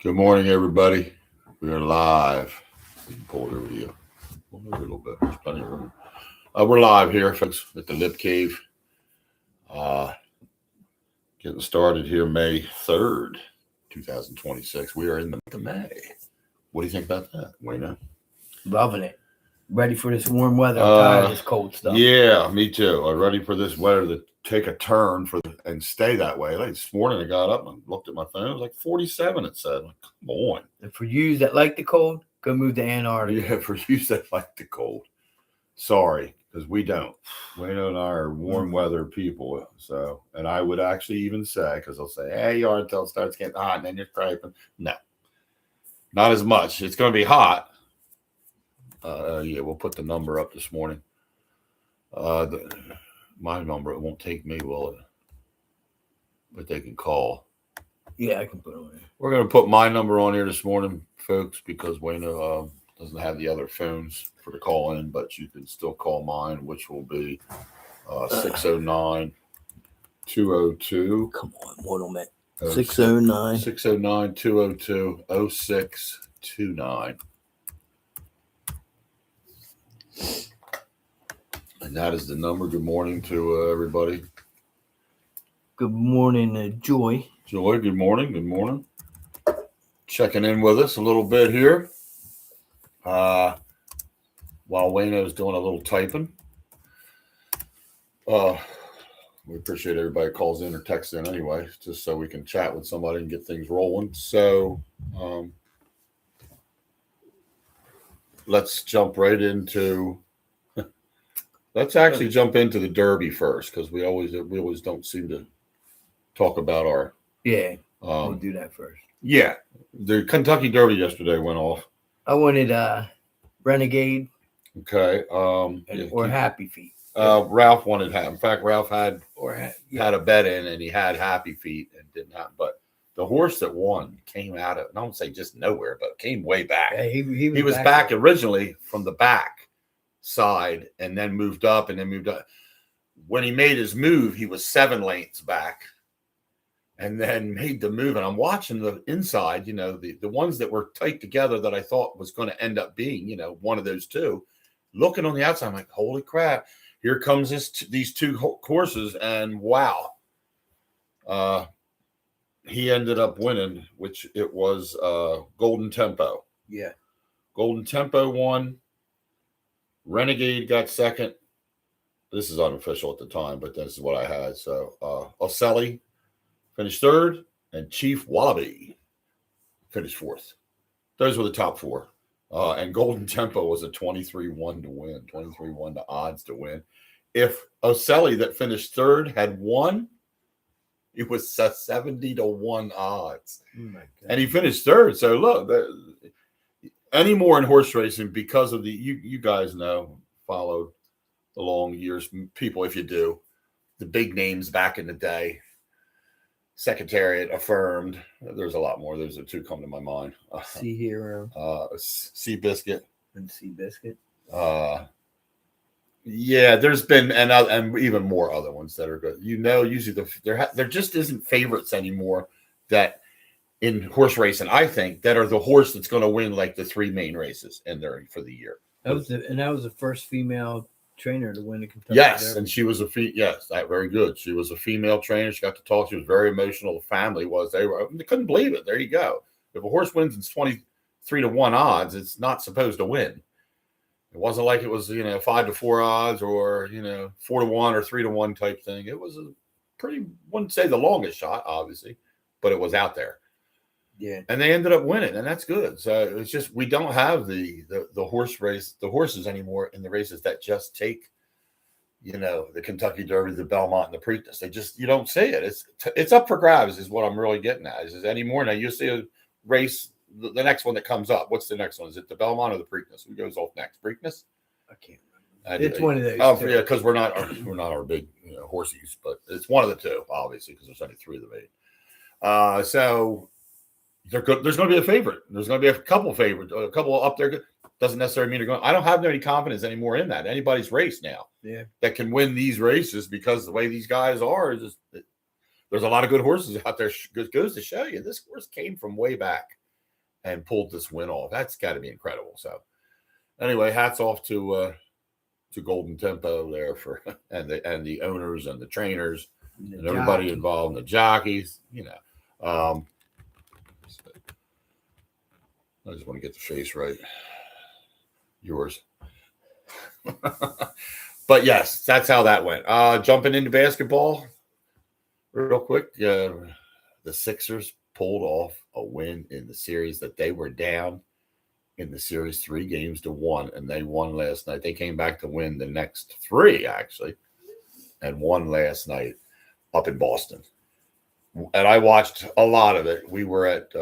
Good morning, everybody. We are live. You can pull it over to you. Pull it over a little bit. There's plenty of room. We're live here, folks, at the Lip Cave. Getting started here May 3rd, 2026. We are in the month of May. What do you think about that, Wayno? Loving it. Ready for this warm weather. I'm tired of this cold stuff. Yeah, me too. I'm ready for this weather to take a turn and stay that way. Like this morning, I got up and looked at my phone. It was like 47, it said. Like, come on. And for you that like the cold, go move to Antarctica. Yeah, for you that like the cold. Sorry, because we don't. Wayno and I are warm weather people. So, and I would actually even say, because they'll say, hey, you are until it starts getting hot and then you're criping. No, not as much. It's going to be hot. Yeah, we'll put the number up this morning. My number, it won't take me, will it? But they can call. Yeah, I can put it on there. We're going to put my number on here this morning, folks, because Wayno doesn't have the other phones for the call in, but you can still call mine, which will be 609-202. Come on, mortal man. 609. 609-202-0629. And that is the number. Good morning to everybody. Good morning, Joy. Joy, good morning. Good morning. Checking in with us a little bit here. While Wayno's doing a little typing. We appreciate everybody calls in or texts in anyway, just so we can chat with somebody and get things rolling. So let's jump right into... Let's actually jump into the Derby first, because we always don't seem to talk about our... Yeah, we'll do that first. Yeah, the Kentucky Derby yesterday went off. I wanted Renegade. Okay. Or Happy Feet. Ralph wanted... In fact, Ralph had a bet in, and he had Happy Feet, and didn't have... But the horse that won came out of... I don't say just nowhere, but came way back. Yeah, he was back originally from the back side and then moved up. When he made his move, he was 7 lengths back and then made the move. And I'm watching the inside, the ones that were tight together that I thought was going to end up being, one of those two. Looking on the outside, I'm like, holy crap, here comes these two horses. And wow, he ended up winning, which it was Golden Tempo. Yeah. Golden Tempo won. Renegade got second. This is unofficial at the time, but this is what I had. So Oselli finished third, and Chief Wallaby finished fourth. Those were the top four. And Golden Tempo was a 23-1 to win, 23-1 to odds to win. If Oselli that finished third had won, it was 70-1 odds. Oh my God. And he finished third. So look, any more in horse racing because of you guys followed the long years, people, if you do, the big names back in the day, Secretariat, Affirmed. There's a lot more. There's two come to my mind. Sea Hero. Seabiscuit. And Seabiscuit. Yeah, there's been and even more other ones that are good. Usually there just isn't favorites anymore that in horse racing, I think, that are the horse that's going to win like the 3 main races in there for the year. That was the first female trainer to win the Kentucky Yes, Derby. and she was very good. She was a female trainer. She got to talk. She was very emotional. The family was. They couldn't believe it. There you go. If a horse wins in 23-1 odds, it's not supposed to win. It wasn't like it was 5-4 odds or 4-1 or 3-1 type thing. It was a pretty, wouldn't say the longest shot, obviously, but it was out there. Yeah, and they ended up winning, and that's good. So it's just we don't have the horses anymore in the races that just take, the Kentucky Derby, the Belmont, and the Preakness. They just you don't see it. It's up for grabs, is what I'm really getting at. Is anymore now you see a race, the next one that comes up. What's the next one? Is it the Belmont or the Preakness? Who goes off next? Preakness? I can't remember. It's one of those. Oh yeah, because we're not our big horsies, but it's one of the two, obviously, because there's only 3 of them. So. There's going to be a favorite. There's going to be a couple favorites, a couple up there. Doesn't necessarily mean they're going. I don't have any confidence anymore in that. Anybody's race now. Yeah. That can win these races because the way these guys are is there's a lot of good horses out there. Goes to show you this horse came from way back. and pulled this win off. That's got to be incredible. So anyway, hats off to Golden Tempo there for and the owners and the trainers and everybody involved, and the jockeys. I just want to get the face right. Yours. But yes, that's how that went. Jumping into basketball real quick. The Sixers pulled off a win in the series that they were down in the series 3-1, and they won last night. They came back to win the next 3, actually, and won last night up in Boston. And I watched a lot of it. We were at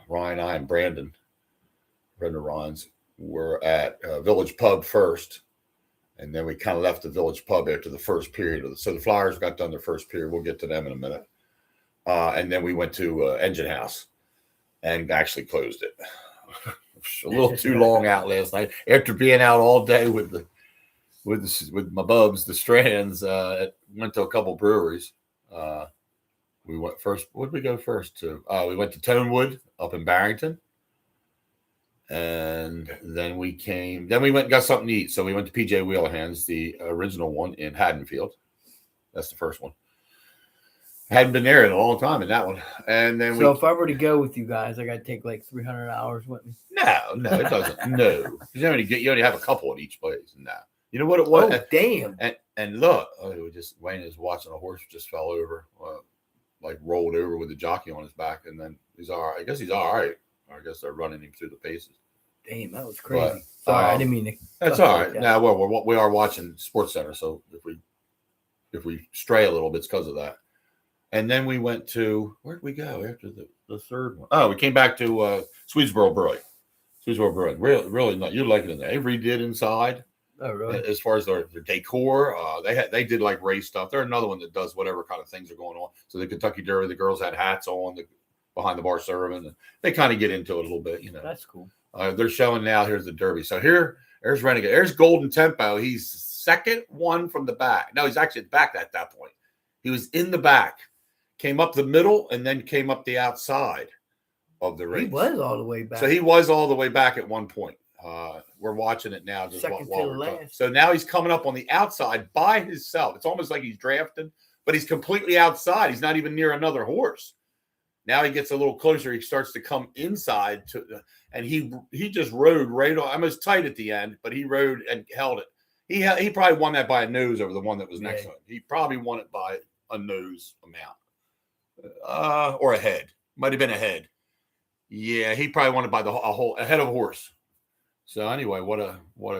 Ryan, I, and Brandon Ryan's were at Village Pub first, and then we kind of left the Village Pub after the first period. So the Flyers got done their first period. We'll get to them in a minute. And then we went to Engine House and actually closed it. A little too long out last night. After being out all day with my bubs, the Strands, went to a couple breweries. We went first. What did we go first to? We went to Tonewood up in Barrington. And then we went and got something to eat. So we went to PJ Wheelahan's, the original one in Haddonfield. That's the first one. I hadn't been there in a long time in that one. And then if I were to go with you guys, I got to take like $300 with me. No, it doesn't. No. You only have a couple at each place. No. You know what it was? Oh, damn. And look, Wayne is watching a horse just fell over, rolled over with the jockey on his back, and then he's all right. I guess he's all right. I guess they're running him through the paces. Damn, that was crazy. Sorry, I didn't mean to. That's all right. Now, we are watching Sports Center, so if we stray a little bit, it's because of that. And then we went to, where did we go after the third one? Oh, we came back to Swedesboro Brewing. Really not. You like it in there. They redid inside. Oh, really? As far as their decor, they did like race stuff. They're another one that does whatever kind of things are going on. So the Kentucky Derby, the girls had hats on, behind the bar serving, and they kind of get into it a little bit, That's cool. They're showing now. Here's the Derby. So there's Renegade. There's Golden Tempo. He's second one from the back. No, he's actually at the back at that point. He was in the back, came up the middle, and then came up the outside of the race. He was all the way back. So he was all the way back at one point. We're watching it now. Just Second while to we're last. talking. So now he's coming up on the outside by himself. It's almost like he's drafting, but he's completely outside. He's not even near another horse. Now he gets a little closer. He starts to come inside and he just rode right on. I was tight at the end, but he rode and held it. He probably won that by a nose over the one that was next to him. He probably won it by a nose amount, or a head. Might have been a head. Yeah, he probably won it by a head of a horse. So anyway, what a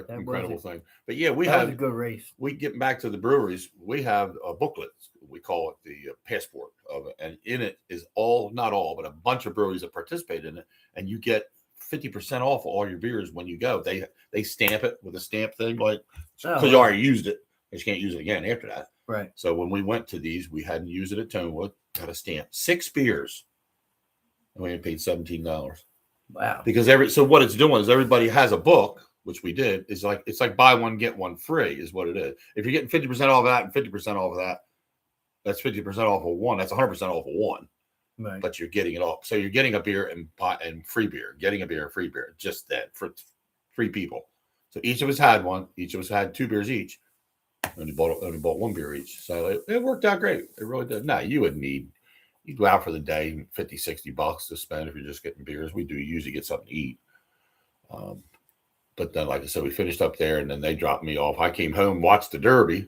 incredible thing. But yeah, that was a good race. We get back to the breweries. We have a booklet. We call it the passport of it, and in it is not all, but a bunch of breweries that participate in it, and you get 50% off all your beers when you go. They stamp it with a stamp thing, like because you already used it, but you can't use it again after that. Right. So when we went to these, we hadn't used it at Tonewood. Got a stamp, 6 beers, and we only paid $17. Wow. Because so what it's doing is everybody has a book, which we did. It's like buy one get one free is what it is. If you're getting 50% off of that and 50% off of that, that's 50% off of one. That's 100% off of one. Right. But you're getting it all. So you're getting a beer and free beer. Getting a beer and free beer. Just that for 3 people. So each of us had one. Each of us had 2 beers each. Only bought 1 beer each. So it worked out great. It really did. Now you would need. You go out for the day, $50-$60 to spend if you're just getting beers. We do usually get something to eat. But then, like I said, we finished up there, and then they dropped me off. I came home, watched the Derby,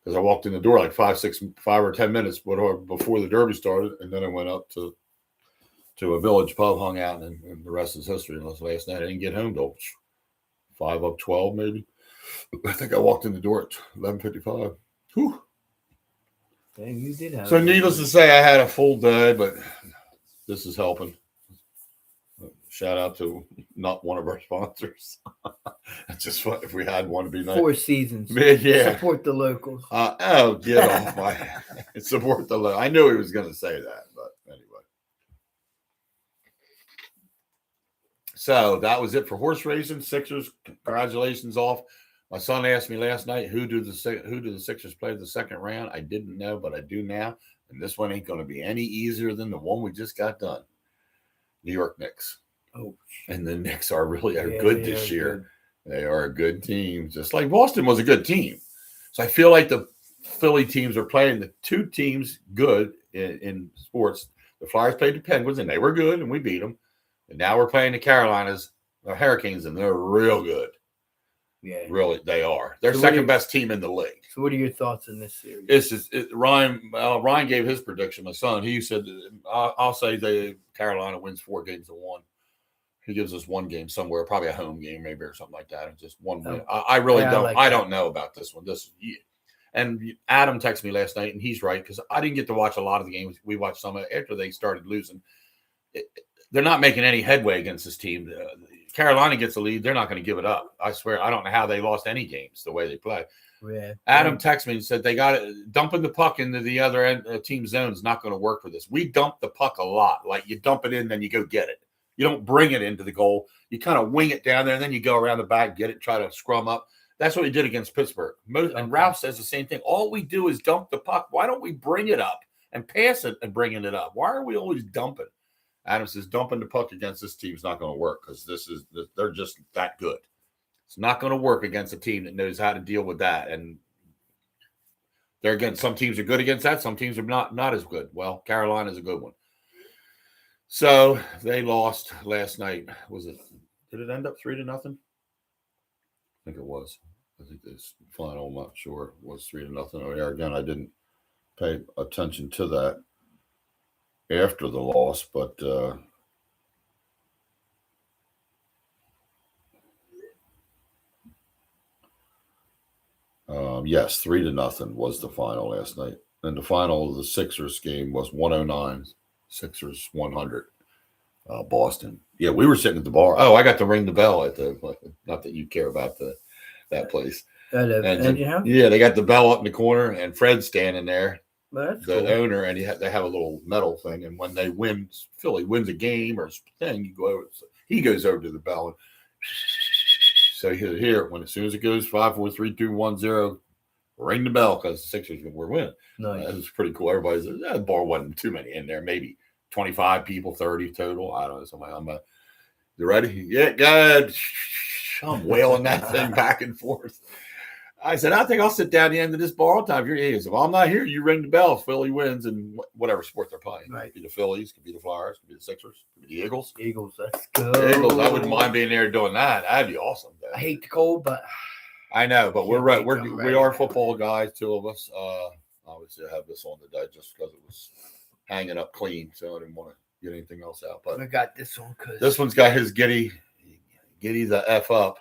because I walked in the door like 5 or 10 minutes before the Derby started, and then I went up to a Village Pub, hung out, and the rest is history. And last night, I didn't get home till 5 up 12, maybe. I think I walked in the door at 11:55. Whew. Dang, you did have. So needless to say, I had a full day, but this is helping. Shout out to not one of our sponsors. That's just what if we had one to be nice. 4 Seasons. Yeah. Support the locals. Get off my support the locals. I knew he was going to say that, but anyway. So that was it for horse racing. Sixers, congratulations off. My son asked me last night, who do the Sixers play the second round? I didn't know, but I do now. And this one ain't going to be any easier than the one we just got done. New York Knicks. Oh, And the Knicks are really yeah, good they this are year. good. They are a good team, just like Boston was a good team. So I feel like the Philly teams are playing the two teams good in sports. The Flyers played the Penguins, and they were good, and we beat them. And now we're playing the Carolinas, the Hurricanes, and they're real good. Yeah. Really, they are. They're So second best team in the league. So what are your thoughts on this series? It's just Ryan gave his prediction. My son, he said, I'll say the Carolina wins 4 games to 1. He gives us 1 game somewhere, probably a home game, maybe, or something like that. It's just 1 win. I really don't. I don't know about this one. And Adam texted me last night, and he's right, because I didn't get to watch a lot of the games. We watched some after they started losing. They're not making any headway against this team. Carolina gets a lead. They're not going to give it up. I swear. I don't know how they lost any games the way they play. Yeah. Adam texted me and said they got it. Dumping the puck into the other end team zone is not going to work for this. We dump the puck a lot. Like, you dump it in, then you go get it. You don't bring it into the goal. You kind of wing it down there, and then you go around the back, get it, try to scrum up. That's what he did against Pittsburgh. And Ralph says the same thing. All we do is dump the puck. Why don't we bring it up and pass it and bringing it up? Why are we always dumping? Adam says dumping the puck against this team is not going to work, because they're just that good. It's not going to work against a team that knows how to deal with that. And they're, again, some teams are good against that. Some teams are not as good. Well, Carolina is a good one. So they lost last night. Did it end up 3-0? I think it was. I think this final, I'm not sure, was 3-0. Oh, yeah, again, I didn't pay attention to that after the loss, but yes, 3-0 was the final last night. And the final of the Sixers game was 109, Sixers 100, Boston. Yeah, we were sitting at the bar. Oh, I got to ring the bell at not that you care about that place. Yeah, they got the bell up in the corner, and Fred's standing there, the owner, and they have a little metal thing. And when they win, Philly wins a game or thing, you go over. So he goes over to the bell, and so here, when as soon as it goes 5, 4, 3, 2, 1, 0, ring the bell, because the Sixers were winning. Nice. That was pretty cool. Everybody's the bar wasn't too many in there, maybe 25 people, 30 total. I don't know. Somebody, you ready? Yeah, good. I'm wailing that thing back and forth. I said, I think I'll sit down at the end of this bar all the time. If I'm not here, you ring the bell. Philly wins, and whatever sport they're playing. Right. It could be the Phillies, could be the Flyers, could be the Sixers, could be the Eagles. Eagles, let's go. Eagles, I wouldn't mind being there doing that. That'd be awesome. I hate the cold, but I know, but we're right. We are football guys, 2 of us. Obviously, I have this on today just because it was hanging up clean, so I didn't want to get anything else out. But I got this one because this one's got his giddy the F up.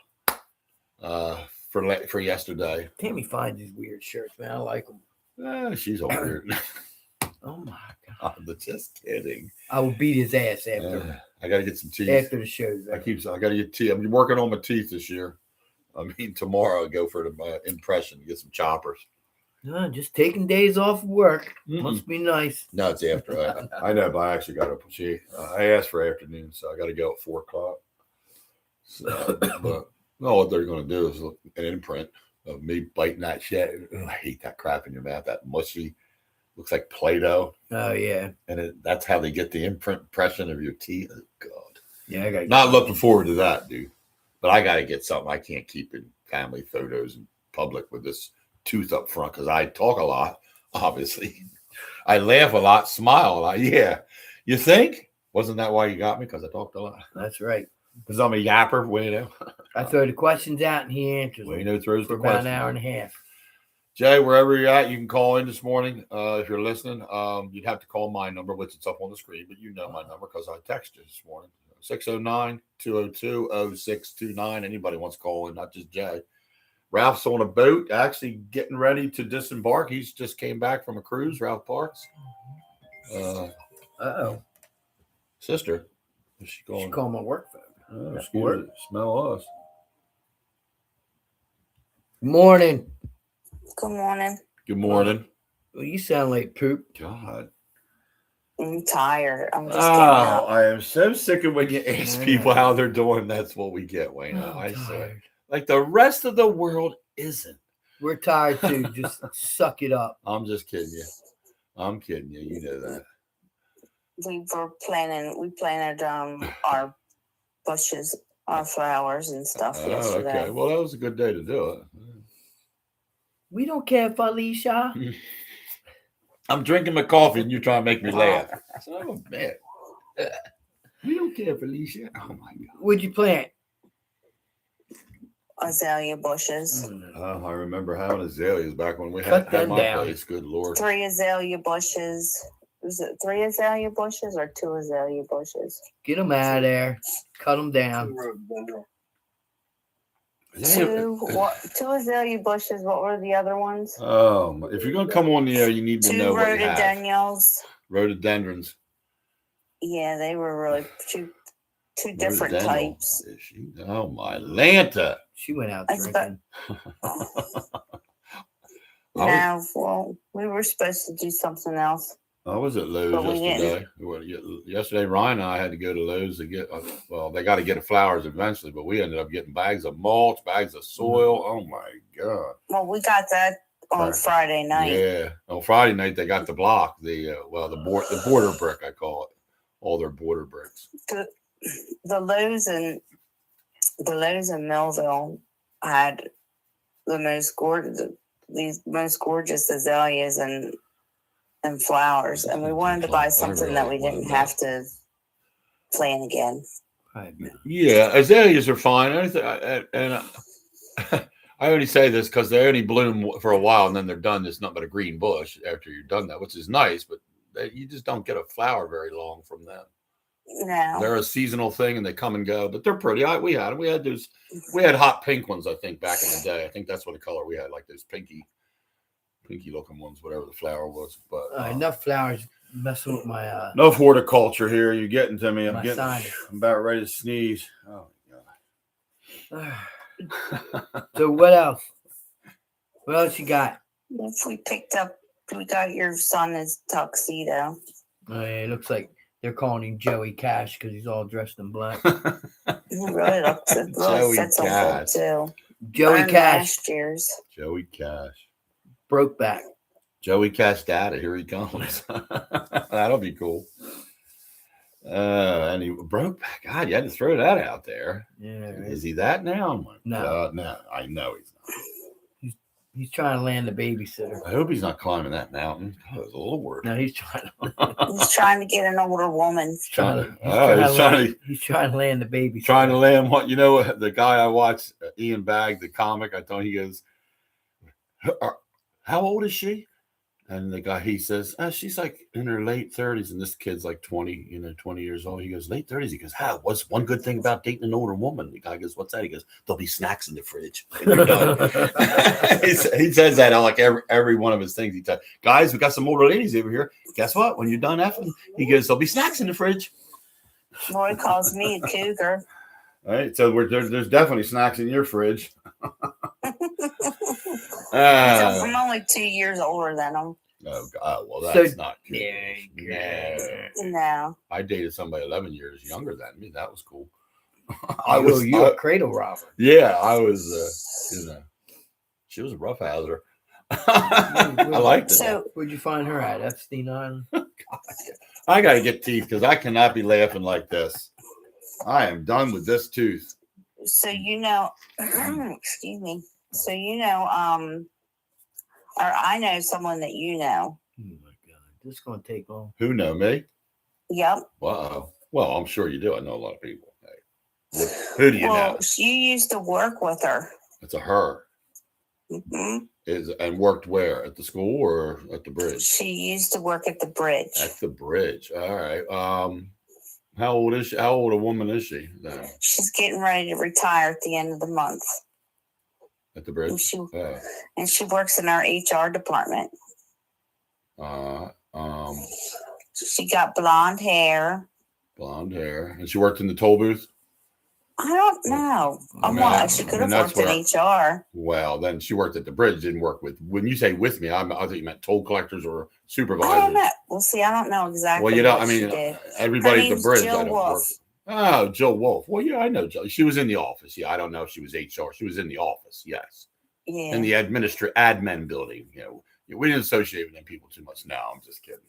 For yesterday. Tammy finds these weird shirts, man. I like them. She's all weird. Oh my god! I'm just kidding. I will beat his ass after. I got to get some teeth after the show. I got to get teeth. I'm working on my teeth this year. Tomorrow I go for the impression, get some choppers. No, just taking days off of work. Must be nice. No, it's after. I know, but I actually got to. I asked for afternoon, so I got to go at 4:00. So, but. No, what they're going to do is look an imprint of me biting that shit. I hate that crap in your mouth. That mushy, looks like Play-Doh. Oh yeah, and that's how they get the impression of your teeth. Oh, God, yeah, I got. Not looking forward to that, dude. But I got to get something. I can't keep in family photos in public with this tooth up front because I talk a lot. Obviously, I laugh a lot, smile a lot. Yeah, you think? Wasn't that why you got me? Because I talked a lot. That's right. Because I'm a yapper, Wayno. I throw the questions out and he answers. Wayno throws the questions. About an hour and a half. Jay, wherever you're at, you can call in this morning. If you're listening, you'd have to call my number, which is up on the screen, but you know my number because I texted you this morning. 609-202-0629. Anybody wants to call in, not just Jay. Ralph's on a boat, actually getting ready to disembark. He's just came back from a cruise, Ralph Parks. Uh-oh. Sister. Is she calling? She called my work phone. Oh, smell us. Morning. Good morning. Good morning. Well, you sound like poop. God. I'm tired. I'm just getting up. I am so sick of when you ask people how they're doing. That's what we get, Wayno. I say. Like the rest of the world isn't. We're tired too. Just suck it up. I'm just kidding you. I'm kidding you. You know that. we planted our bushes, our flowers and stuff yesterday. Okay. Well, that was a good day to do it. We don't care for Alicia. I'm drinking my coffee and you're trying to make me laugh. Son of a bitch. We don't care for Alicia. Oh my God. What'd you plant? Azalea bushes. Oh, I remember having azaleas back when we Cut had them my down. place. Good Lord. 3 azalea bushes. Was it 3 azalea bushes or 2 azalea bushes? Get them out of there. Cut them down. 2 azalea bushes. What were the other ones? If you're going to come on the air, you need to 2 know what you have. rhododendrons. Rhododendrons. Yeah, they were really two different types. Is she? Oh, my Lanta. She went out I drinking. No, well, we were supposed to do something else. I was at Lowe's But we yesterday. Yesterday, Ryan and I had to go to Lowe's to get, they got to get the flowers eventually, but we ended up getting bags of mulch, bags of soil. Oh, my God. Well, we got that on Friday night. Yeah. On Friday night, they got the block, the border brick, I call it. All their border bricks. The Lowe's in Millville had these most gorgeous azaleas and flowers, and we wanted to buy something that we didn't have to plant again. Yeah, azaleas are fine. And I only say this because they only bloom for a while and then they're done. There's nothing but a green bush after you're done that, which is nice, but you just don't get a flower very long from them. No, they're a seasonal thing and they come and go, but they're pretty. We had hot pink ones, I think, back in the day. I think that's what the color we had, like those pinky looking ones, whatever the flower was. But enough flowers messing with my enough horticulture here. You're getting to me. I'm about ready to sneeze. Oh my God. So what else? What else you got? We got your son his tuxedo. Oh, yeah, it looks like they're calling him Joey Cash because he's all dressed in black. He really fits him good too. Joey Cash. Last year's. Joey Cash. Broke back. Joey Cash data. Here he comes. That'll be cool. And he broke back. God, you had to throw that out there. Yeah. Right. Is he that now? No. No, I know he's not. He's trying to land the babysitter. I hope he's not climbing that mountain. Oh, Lord. No, he's trying to. He's trying to get an older woman. He's trying to land the baby. Trying to land what? You know, the guy I watched, Ian Bagg, the comic, I thought he goes, how old is she? And the guy, he says, she's like in her late 30s. And this kid's like 20 years old. He goes, late 30s. He goes, what's one good thing about dating an older woman? The guy goes, what's that? He goes, there'll be snacks in the fridge. When you're done. he says that on like every one of his things. He says, guys, we got some older ladies over here. Guess what? When you're done effing, he goes, there'll be snacks in the fridge. Roy calls me a cougar. All right. So there's definitely snacks in your fridge. I'm only 2 years older than him. Oh God! Well, that's not good. No. I dated somebody 11 years younger than me. That was cool. You a cradle robber? Yeah, I was. She was a roughhouser. I liked it. So, where'd you find her at? Epstein Island. I got to get teeth because I cannot be laughing like this. I am done with this tooth. So excuse me. So or I know someone that you know. Oh my God, this is gonna take long. Who know me? Yep. Wow. Well, I'm sure you do. I know a lot of people. Hey. Who do you know? You used to work with her. It's a her. Mm-hmm. And worked where? At the school or at the bridge? She used to work at the bridge. At the bridge. All right. How old is she? How old a woman is she now? She's getting ready to retire at the end of the month. At the bridge? And she works in our HR department. She got blonde hair. Blonde hair. And she worked in the toll booth? I don't know. She could have worked in HR. Well, then she worked at the bridge, didn't work with, when you say with me, I thought you meant toll collectors or supervisors. I don't know. Well, see, I don't know exactly. Well, she did. Everybody at the bridge. Jill Wolf. Oh, Jill Wolf. Well, yeah, I know Jill. She was in the office. Yeah, I don't know if she was HR. She was in the office. Yes. Yeah. In the admin building. We didn't associate with them people too much. Now I'm just kidding.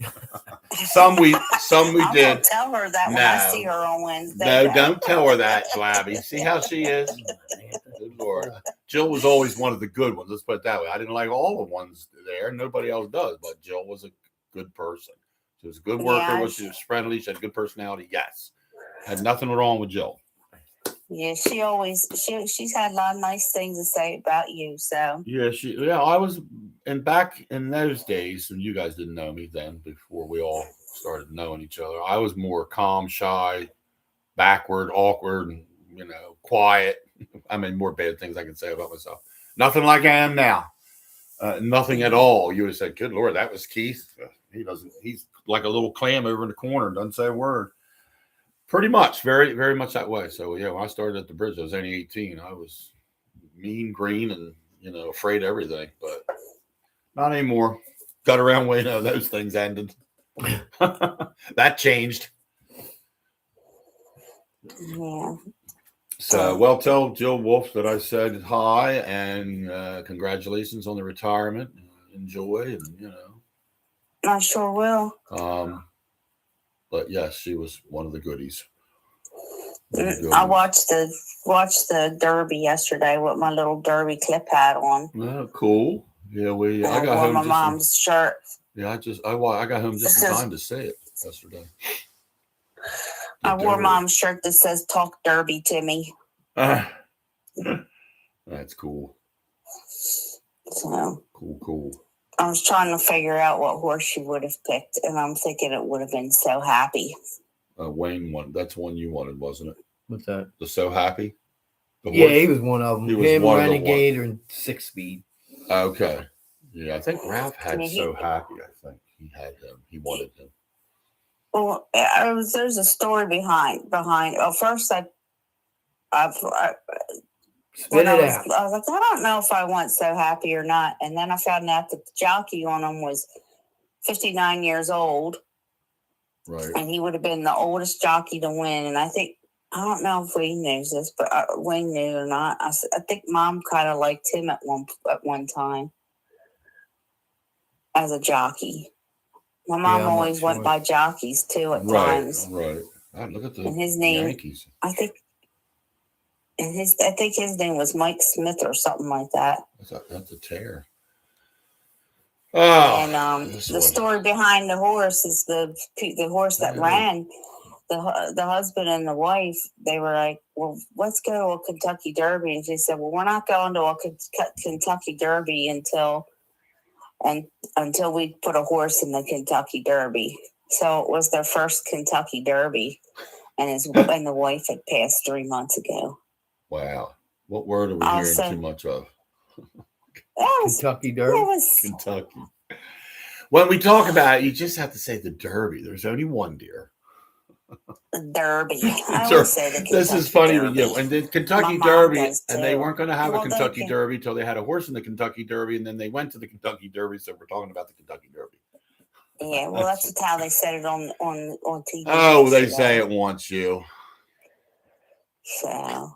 some we I'm did. gonna tell her that when I No. see her on Wednesday. No, don't tell her that, Flabby. See how she is. Good Lord. Jill was always one of the good ones. Let's put it that way. I didn't like all the ones there. Nobody else does, but Jill was a good person. She was a good worker. Yeah. She was friendly. She had good personality. Yes. Had nothing wrong with Jill. Yeah, she's had a lot of nice things to say about you. So Yeah, I was, and back in those days, and you guys didn't know me then before we all started knowing each other, I was more calm, shy, backward, awkward, and, quiet. I mean, more bad things I can say about myself. Nothing like I am now. Nothing at all. You would have said, good Lord, that was Keith. He's like a little clam over in the corner, doesn't say a word. Pretty much, very, very much that way. So, yeah, when I started at the bridge, I was only 18. I was mean, green, and, afraid of everything. But not anymore. Got around Wayno, those things ended. That changed. yeah. So, well, tell Jill Wolf that I said hi and congratulations on the retirement. Enjoy, and, I sure will. But yes, she was one of the goodies. I watched the Derby yesterday with my little Derby clip hat on. Oh, cool. Yeah, I I got wore home. my mom's shirt. Yeah, I got home just in time to see it yesterday. I wore mom's shirt that says "Talk Derby to me." That's cool. So Cool. I was trying to figure out what horse she would have picked, and I'm thinking it would have been So Happy. Wayne one. That's one you wanted, wasn't it? What's that? The So Happy. Yeah, he was one of them. He was Him, one of the Renegade, and 6-Speed. Okay. Yeah, I think Ralph had Yeah, So Happy. I think he had him. He wanted him. Well, there's a story behind. Well, first I Spit it out. I was like, I don't know if I want So Happy or not, and then I found out that the jockey on him was 59 years old. Right. And he would have been the oldest jockey to win. And I don't know if Wayne knows this, but Wayne knew or not. I think Mom kind of liked him at one time as a jockey. My mom always went by jockeys too at times. Right. Look at the And his name, Yankees. I think his name was Mike Smith or something like that. That's a tear. Oh, and the story behind the horse is the horse that ran. The husband and the wife, they were like, well, let's go to a Kentucky Derby. And she said, well, we're not going to a Kentucky Derby until we put a horse in the Kentucky Derby. So it was their first Kentucky Derby. And the wife had passed 3 months ago. Wow. What word are we hearing too much of? Kentucky Derby. Kentucky. When we talk about it, you just have to say the Derby. There's only one, dear. Derby. I always say the Kentucky This is funny Derby. with you. And the Kentucky Derby, and they weren't going to have a Kentucky Derby till they had a horse in the Kentucky Derby, and then they went to the Kentucky Derby. So we're talking about the Kentucky Derby. Yeah, well, that's how they said it on TV. Oh, they say it wants you. So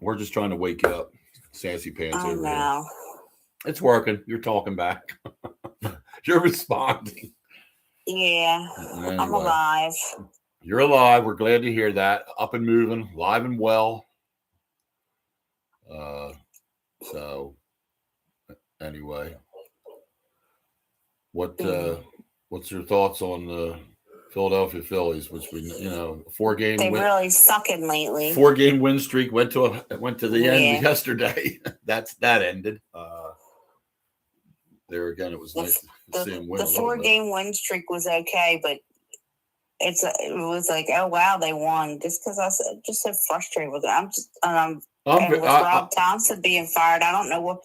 we're just trying to wake you up, sassy pants over here. It's working. You're talking back. You're responding. Yeah, anyway, I'm alive. You're alive. We're glad to hear that. Up and moving, live and well. So anyway, what's your thoughts on the Philadelphia Phillies, which we 4-game They've really sucking lately. 4-game win streak went to the end yesterday. that ended. There again, it was nice to see him win. The 4-game win streak was okay, but it was like, oh wow, they won. Just because I was just so frustrated with it. And with Rob Thompson being fired, I don't know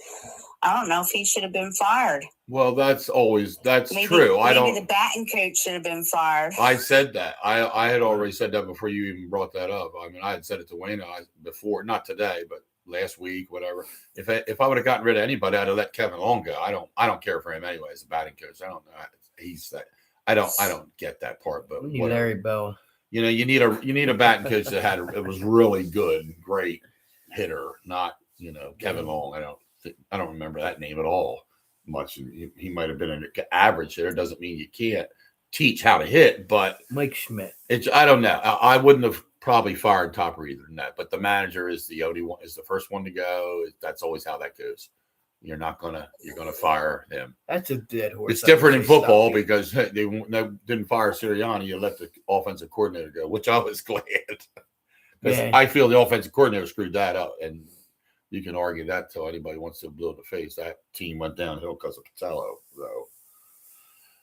if he should have been fired. Well, that's true. Maybe the batting coach should have been fired. I said that. I had already said that before you even brought that up. I mean, I had said it to Wayno before, not today, but last week, whatever. If I would have gotten rid of anybody, I'd have let Kevin Long go. I don't care for him anyway as a batting coach. I don't know. He's that. I don't get that part. But Larry Bell. You need a batting coach that it was really good, great hitter, not Kevin Long. I don't remember that name at all. much. He might have been an average there. Doesn't mean you can't teach how to hit, but Mike Schmidt. I don't know. I wouldn't have probably fired Topper either than that. But the manager is the only one, is the first one to go. That's always how that goes. You're gonna fire him. That's a dead horse. It's different in football because they didn't fire Sirianni. You let the offensive coordinator go, which I was glad. Because I feel the offensive coordinator screwed that up, and you can argue that till anybody wants to blow the face. That team went downhill because of Patello. So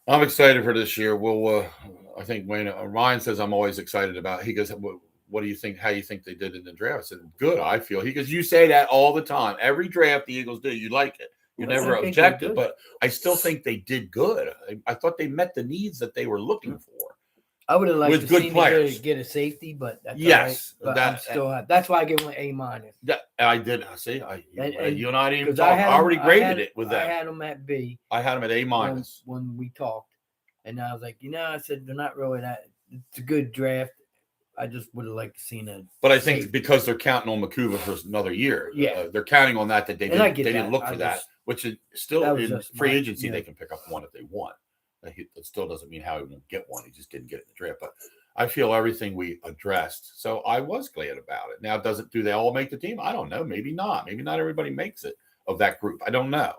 I'm excited for this year. We'll, I think Ryan says I'm always excited about. He goes, "What do you think? How you think they did in the draft?" I said, "Good." I feel he goes, "You say that all the time. Every draft the Eagles do, you like it. You never objected, but I still think they did good. I thought they met the needs that they were looking for. I would have liked with to good see players. get a safety, but that's Yes, all right. But I'm still that's why I give him an A-. I did. See, you and I didn't even talk. I already graded it with them. I had them at B. I had them at A- when we talked, and I was like, I said they're not really that. It's a good draft. I just would have liked to seen it. But I think because they're counting on Makuba for another year, they're counting on that they didn't look for that, which is still in free agency. They can pick up one if they want. That still doesn't mean how he won't get one. He just didn't get it in the draft. But I feel everything we addressed, so I was glad about it. Now, do they all make the team? I don't know. Maybe not. Maybe not everybody makes it of that group. I don't know.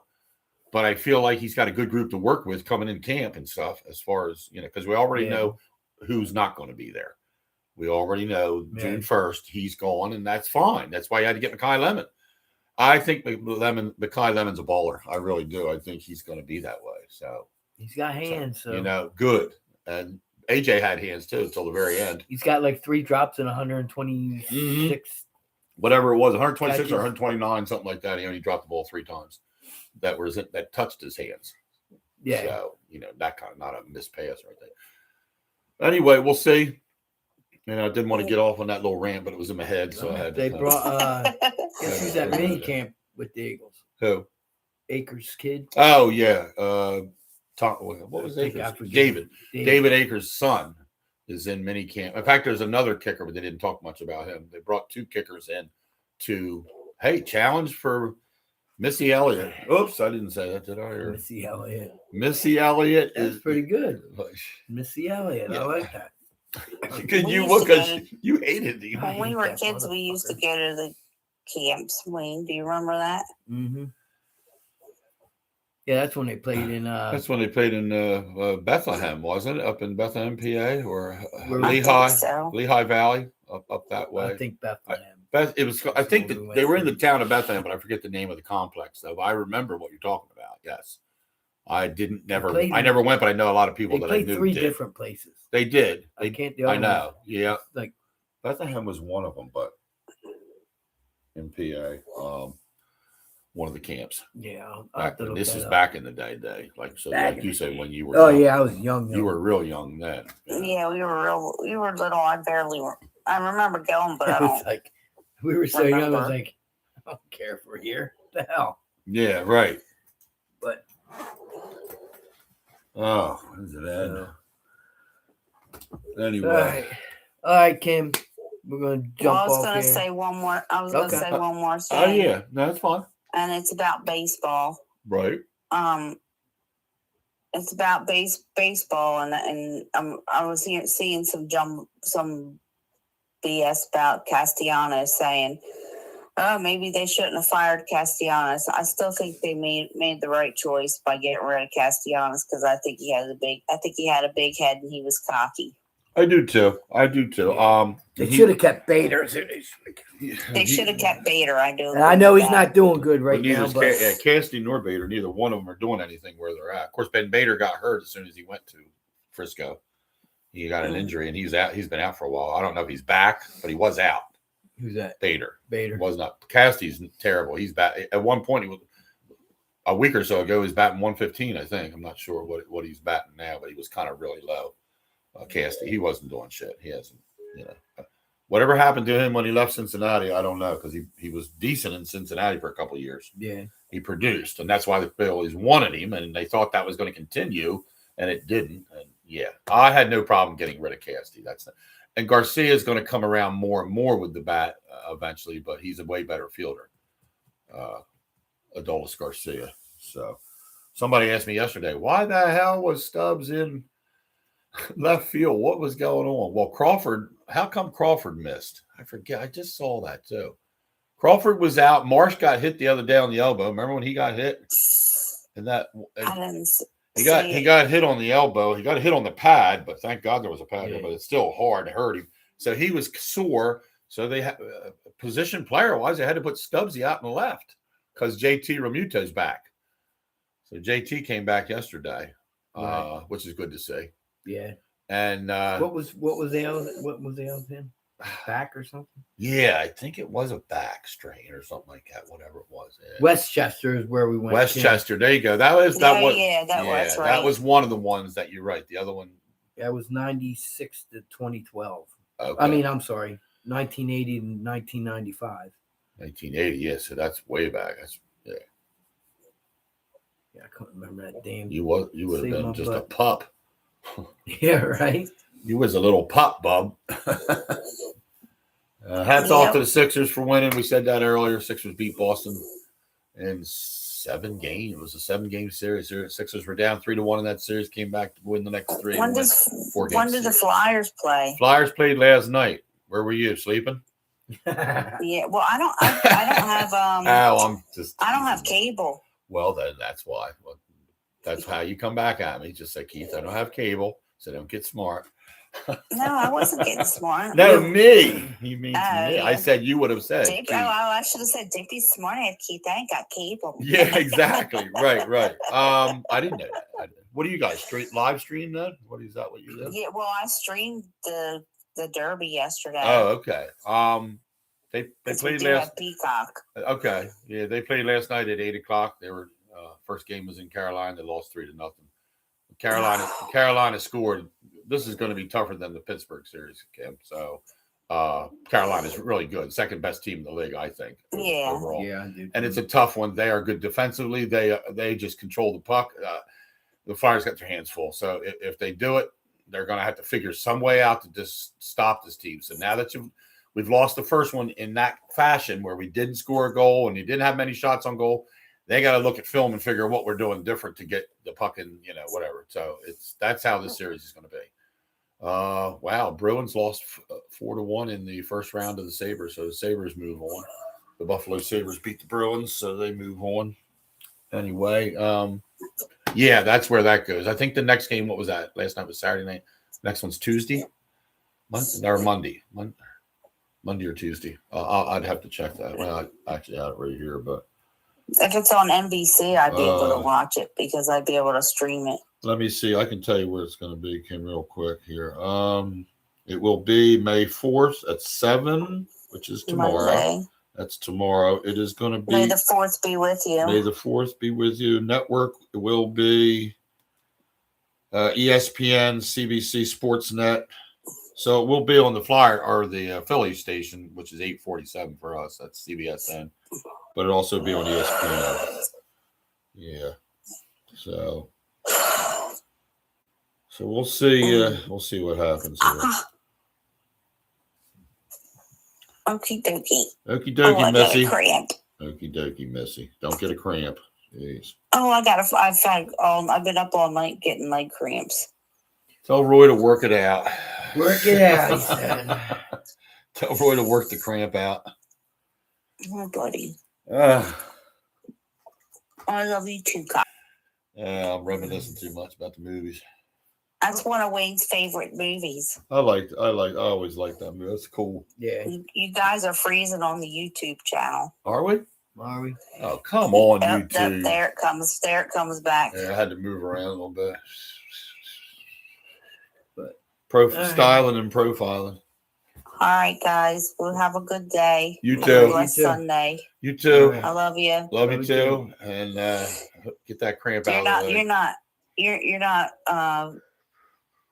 But I feel like he's got a good group to work with coming in camp and stuff. As far as because we already know who's not going to be there. We already know June 1st he's gone, and that's fine. That's why you had to get Mekhi Lemon. I think Mekhi Lemon's a baller. I really do. I think he's going to be that way. So he's got hands. So. Good. And AJ had hands too until the very end. He's got like 3 drops and 126. Whatever it was, 126 or 129, something like that. He only dropped the ball 3 times. That touched his hands. Yeah. So that kind of not a missed pass right there. Anyway, we'll see. I didn't want to get off on that little rant, but it was in my head, so I had to. They brought guess who's at mini camp with the Eagles? Who? Akers' kid. Oh yeah. What was Akers? David Akers' son is in mini camp. In fact, there's another kicker, but they didn't talk much about him. They brought 2 kickers in to challenge for Missy Elliott. Oops, I didn't say that, did I? Missy Elliott. Missy Elliott is pretty good. Missy Elliott. I like that. Can you look at you hated the when we were kids, we used to go to the camps. Wayne, do you remember that? Mm-hmm. Yeah, that's when they played in. That's when they played in Bethlehem, wasn't it? Up in Bethlehem, PA, or Lehigh Valley, up that way. I think Bethlehem. It was. I think that they were in the town of Bethlehem, but I forget the name of the complex. Though I remember what you're talking about. Yes, I never went, but I know a lot of people that I knew. They played 3 different places. They did. I know. Yeah, like Bethlehem was one of them, but in PA, one of the camps. Yeah, this is back in the day. Like you said, when you were. Oh young. Yeah, I was young. You were real young then. Yeah, we were little. I remember going, but I don't. Like we were so young. I was like, I don't care if we're here. What the hell? Yeah, right. But when does it end? Anyway, all right, Kim. We're gonna jump off. I was gonna say one more. Say one more thing. Oh yeah, no, that's fine. And it's about baseball. Right. It's about baseball, and I was seeing some BS about Castellanos saying, "Oh, maybe they shouldn't have fired Castellanos." I still think they made the right choice by getting rid of Castellanos because I think he had a big head and he was cocky. I do too. They should have kept Bader. They should have kept Bader. I do. And I know he's not doing good right now. But Cassidy nor Bader, neither one of them are doing anything where they're at. Of course, Ben Bader got hurt as soon as he went to Frisco. He got an injury and he's out. He's been out for a while. I don't know if he's back, but he was out. Who's that? Bader was not. Cassidy's terrible. He's back. At one point, he was a week or so ago. He was batting 115. I think. I'm not sure what he's batting now, but he was kind of really low. Cassidy, he wasn't doing shit. He hasn't, whatever happened to him when he left Cincinnati, I don't know, because he was decent in Cincinnati for a couple of years. Yeah, he produced, and that's why the Phillies wanted him, and they thought that was going to continue, and it didn't. And I had no problem getting rid of Cassidy. And Garcia is going to come around more and more with the bat eventually, but he's a way better fielder, Adolis Garcia. So Somebody asked me yesterday, why the hell was Stubbs in left field? What was going on? Well, Crawford, how come Crawford missed? I forget. I just saw that too. Crawford was out. Marsh got hit the other day on the elbow. Remember when he got hit? And that he got hit on the elbow. He got hit on the pad, but thank God there was a pad there, but it's still hard. It hurt him. So he was sore. So they had position player wise, they had to put Stubbsy out in the left because JT Remuto's back. So JT came back yesterday, Right. which is good to see. Yeah. And what was the other thing? Back or something? Yeah, I think it was a back strain or something like that. Whatever it was. Yeah. Westchester is where we went. Westchester, there you go. That was was right. That was one of the ones that you're right. The other one. That was 96 to 2012. Okay. I mean, I'm sorry, 1980 to 1995. 1980, yeah. So that's way back. That's Yeah, I couldn't remember that damn. You would have been just a pup. Yeah, right. You was a little pup, bub. Hats off to the Sixers for winning. We said that earlier. Sixers beat Boston in 7 games. It was a 7-game series. Sixers were down 3-1 in that series. Came back to win the next 3. When did the Flyers play? Flyers played last night. Where were you sleeping? Yeah. Well, I don't have I don't have cable. Well, then that's why. Well, that's how you come back at me. Just say, Keith, I don't have cable, so don't get smart. No, I wasn't getting smart. No, me. You mean me? Yeah. I said you would have said. I should have said Dippy's smart. I have Keith. I ain't got cable. Yeah, exactly. Right. I didn't know that. What do you guys live stream then? What is that? What you do? Yeah. Well, I streamed the Derby yesterday. Oh, okay. They played last. Peacock. Okay. Yeah, they played last night at 8:00. They were first game was in Carolina. They lost 3-0. Carolina scored. This is going to be tougher than the Pittsburgh series, Kim. So Carolina's really good. Second best team in the league, I think. Yeah. Overall. Yeah, I do. And it's a tough one. They are good defensively. They just control the puck. The Flyers got their hands full. So if they do it, they're going to have to figure some way out to just stop this team. So now that we've lost the first one in that fashion where we didn't score a goal and you didn't have many shots on goal, they got to look at film and figure what we're doing different to get the puck in, whatever. So that's how this series is going to be. Wow, Bruins lost 4-1 in the first round of the Sabres, so the Sabres move on. The Buffalo Sabres beat the Bruins, so they move on. Anyway, yeah, that's where that goes. I think the next game, what was that? Last night was Saturday night. Next one's Tuesday, Monday or Tuesday. I'd have to check that. Well, I actually have it right here, but if it's on NBC, I'd be able to watch it because I'd be able to stream it. Let me see. I can tell you where it's going to be, Kim, real quick here. It will be May 4th at 7, which is tomorrow. Monday. That's tomorrow. It is going to be. May the 4th be with you. May the 4th be with you. Network will be ESPN, CBC Sportsnet. So it will be on the Flyer or the Philly station, which is 8:47 for us. That's CBSN. But it'll also be on ESPN. Yeah. So we'll see. We'll see what happens here. Okie dokie. Okie dokie, I Missy. got a cramp. Okie dokie, Missy. Don't get a cramp. Jeez. Oh, I've been up all night getting leg cramps. Tell Roy to work it out. Work it out, he said. Tell Roy to work the cramp out. Oh, buddy. I love you too, Kyle. I'm reminiscing too much about the movies. That's one of Wayne's favorite movies. I always liked that movie. That's cool. Yeah. You guys are freezing on the YouTube channel. Are we? Are we? Oh, come on, Yep, YouTube. there it comes. There it comes back. Yeah, I had to move around a little bit. But styling and profiling. All right, guys. We'll have a good day. You Have too. a blessed Sunday. You too. Right. I love you. Love you too. And get that cramp out of the way. You're not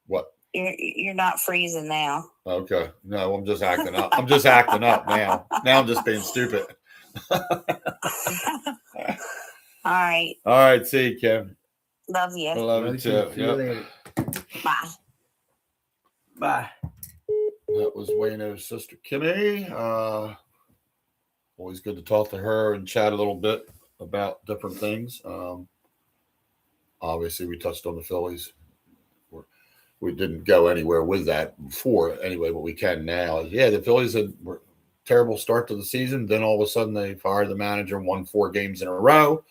What? You're not freezing now. Okay. No, I'm just acting up. I'm just acting up now. Now I'm just being stupid. All right. All right. See you, Kevin. Love you. I love you too. See you later. Bye. Bye. That was Wayno's sister, Kimmy. Always good to talk to her and chat a little bit about different things. Obviously, we touched on the Phillies. We didn't go anywhere with that before anyway, but we can now. Yeah, the Phillies were a terrible start to the season. Then all of a sudden they fired the manager and won 4 games in a row,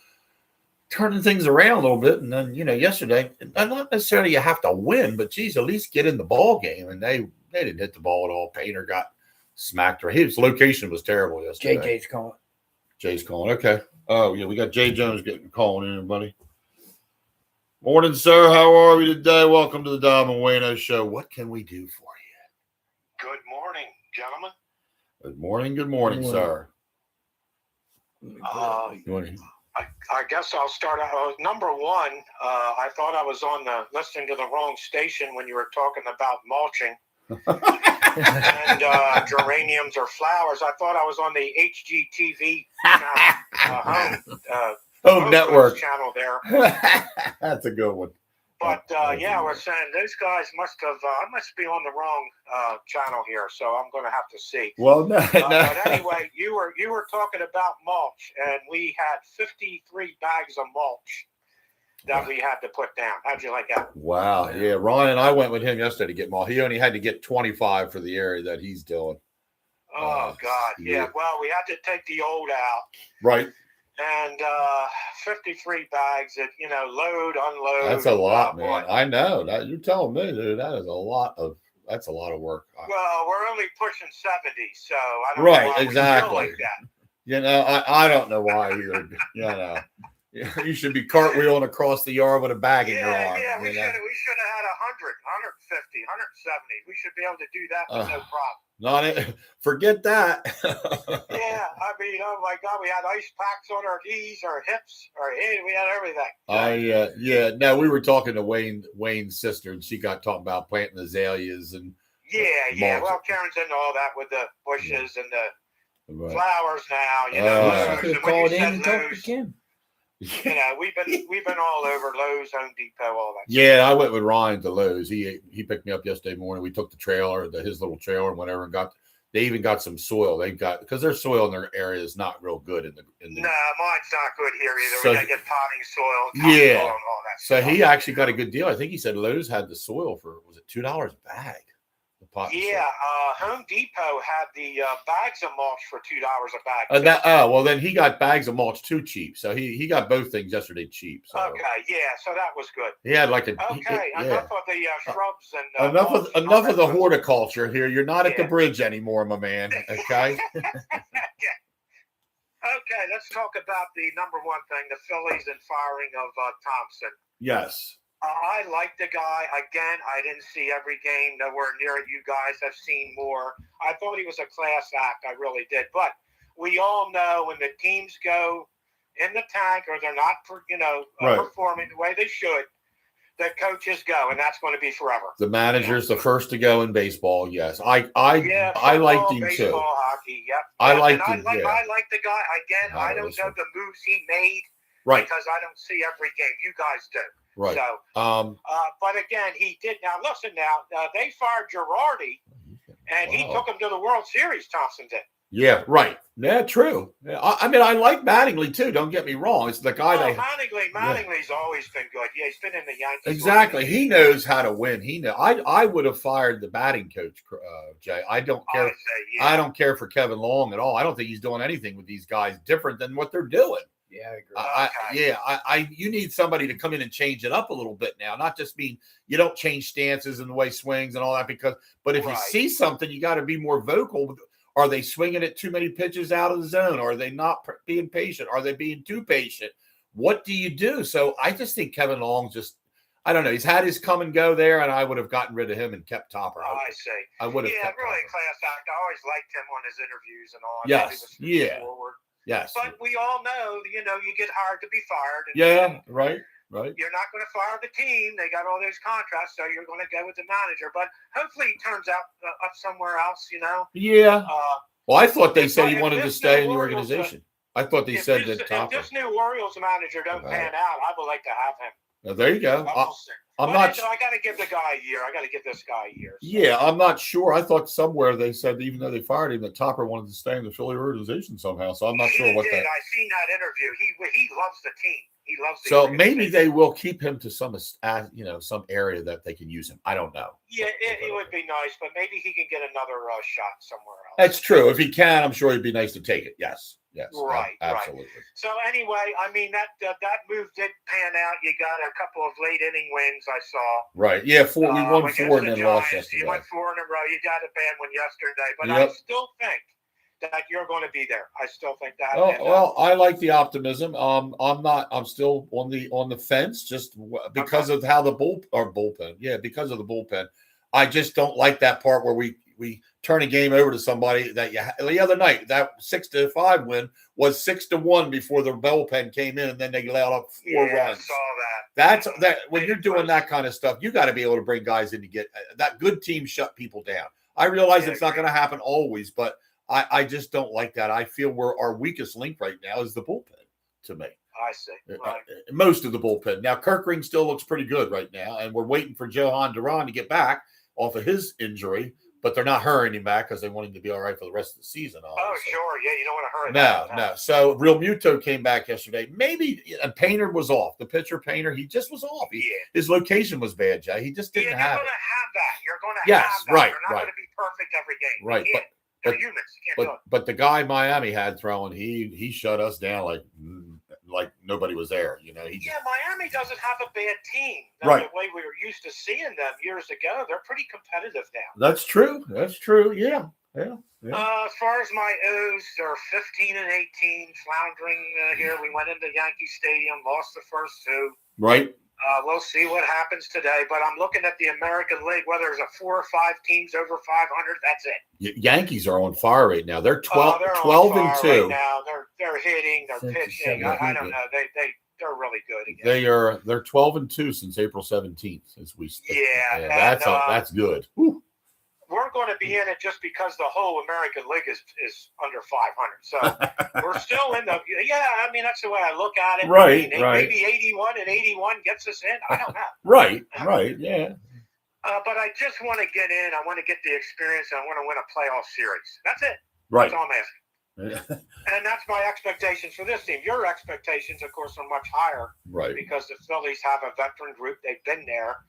turning things around a little bit. And then, yesterday, not necessarily you have to win, but geez, at least get in the ball game. And they didn't hit the ball at all. Painter got smacked. His location was terrible yesterday. JJ's calling. Jay's calling. Okay. Oh, yeah, we got Jay Jones calling in, everybody. Morning, sir. How are we today? Welcome to the Dob And Wayno Show. What can we do for you? Good morning, gentlemen. Good morning, sir. I guess I'll start out. Number one, I thought I was listening to the wrong station when you were talking about mulching and geraniums or flowers. I thought I was on the HGTV home network channel there. That's a good one. But we're saying those guys must be on the wrong channel here, so I'm going to have to see. Well, no. But anyway, you were talking about mulch, and we had 53 bags of mulch that we had to put down. How'd you like that? Wow. Yeah, Ryan and I went with him yesterday to get mulch. He only had to get 25 for the area that he's doing. Oh God, yeah. Well, we had to take the old out. Right. And 53 bags that, load, unload. That's a lot, man. I know. That you're telling me, dude, that's a lot of work. Well, we're only pushing 70, so I don't know why exactly. we feel like that. I don't know why you're, you should be cartwheeling across the yard with a bag in your arm. Yeah, we should have had 100, 150, 170. We should be able to do that with no problem. Forget that. Yeah, I mean, oh my God, we had ice packs on our knees, our hips, our head. We had everything. No, we were talking to Wayne's sister, and she got talking about planting azaleas and. Yeah. Well, Karen's into all that with the bushes and the flowers now. Could have called in and talked to Kim. We've been all over Lowe's, Home Depot, all that. Yeah, I went with Ryan to Lowe's. He picked me up yesterday morning. We took the trailer, his little trailer, and whatever, and they even got some soil. Because their soil in their area is not real good in the. No, mine's not good here either. So, we gotta get potting soil, soil and all that. So he actually got a good deal. I think he said Lowe's had the soil for $2 a bag. Home Depot had the bags of mulch for $2 a bag. Well, then he got bags of mulch too cheap. So he got both things yesterday cheap. So. Okay, so that was good. He had like enough of the shrubs and enough of the horticulture here. You're not at the bridge anymore, my man. Okay. Okay, let's talk about the number one thing: the Phillies and firing of Thompson. Yes. I like the guy. Again, I didn't see every game, nowhere near it. You guys have seen more. I thought he was a class act. I really did. But we all know when the teams go in the tank or they're not, performing the way they should, the coaches go, and that's going to be forever. The manager's the first to go in baseball. Yes, I liked him baseball, too. Hockey, yep. I liked him. I like the guy. Again, I don't know the moves he made, right? Because I don't see every game. You guys do. Right. So, but again, he did. Now, listen. They fired Girardi, and he took him to the World Series. Thompson did. Yeah. Right. Yeah. True. Yeah, I mean, I like Mattingly too. Don't get me wrong. It's the guy Mattingly's always been good. Yeah, he's been in the Yankees. Exactly. He knows how to win. I would have fired the batting coach, Jay. I don't care. I don't care for Kevin Long at all. I don't think he's doing anything with these guys different than what they're doing. Yeah, I agree. You need somebody to come in and change it up a little bit now, not just mean you don't change stances and the way swings and all that but if you see something, you got to be more vocal. Are they swinging it too many pitches out of the zone? Are they not being patient? Are they being too patient? What do you do? So I just think Kevin Long I don't know. He's had his come and go there, and I would have gotten rid of him and kept Topper. I see. I would have. Yeah, really class act. I always liked him on his interviews and all. Yes. Yeah. Forward. Yes. But we all know, you get hired to be fired. And right. You're not going to fire the team. They got all those contracts, so you're going to go with the manager. But hopefully he turns out up somewhere else, Yeah. Well, I thought they said he wanted to stay in the organization. I thought they said that If this new Orioles manager don't pan out, I would like to have him. Now, there you go. I got to give the guy a year. I got to give this guy a year. So. Yeah, I'm not sure. I thought somewhere they said even though they fired him, that Topper wanted to stay in the Philly organization somehow. So I'm not sure what that. I seen that interview. He loves the team. He loves the So organization. maybe they will keep him to some area that they can use him. I don't know. Yeah, it would be nice, but maybe he can get another shot somewhere else. That's true. If he can, I'm sure it'd be nice to take it. Yes. Right, absolutely. Right. So anyway, I mean that move did pan out. You got a couple of late inning wins. I saw. Right. Yeah. We won against 4 and the then lost Giants. yesterday. You went 4 in a row. You got a bad one yesterday, but Yep. I still think that you're going to be there. I still think that. Oh, well, I like the optimism. I'm still on the fence just because of how the bullpen. Yeah, because of the bullpen. I just don't like that part where we turn a game over to somebody that the other night, that 6-5 win was 6-1 before the bullpen came in, and then they let up 4 runs. I saw that. That's that when you're doing that kind of stuff, you got to be able to bring guys in to get that good team shut people down. I realize it's not going to happen always, but I just don't like that. I feel our weakest link right now is the bullpen to me. I see. Right. Most of the bullpen. Now, Kirkring still looks pretty good right now, and we're waiting for Johan Duran to get back off of his injury, but they're not hurrying him back because they want him to be all right for the rest of the season. Obviously. Oh, sure. Yeah, you don't want to hurry. No. So, Real Muto came back yesterday. Maybe Painter was off. The pitcher Painter, he just was off. His location was bad, Jay. He just didn't have it. You're going to have that. Right, You're not going to be perfect every game. Right, they're humans. You can't do it. But the guy Miami had throwing, he shut us down like nobody was there. Miami doesn't have a bad team. Right. The way we were used to seeing them years ago, they're pretty competitive now. That's true. Yeah. As far as my O's, they're 15 and 18, floundering here. We went into Yankee Stadium, lost the first 2. Right. We'll see what happens today, but I'm looking at the American League, whether there's 4 or 5 teams over 500, that's it. Yankees are on fire right now. They're 12 and 2. Right now. They're hitting, they're pitching. I don't know. They're really good again. They're 12 and 2 since April 17th, since we. Yeah, that's good. Whew. We're going to be in it just because the whole American League is under 500. So we're still in the. I mean, that's the way I look at it. Right. Maybe 81 and 81 gets us in. I don't know. Right. Yeah. But I just want to get in. I want to get the experience. I want to win a playoff series. That's it. Right. That's all I'm asking. And that's my expectations for this team. Your expectations, of course, are much higher. Right. Because the Phillies have a veteran group. They've been there.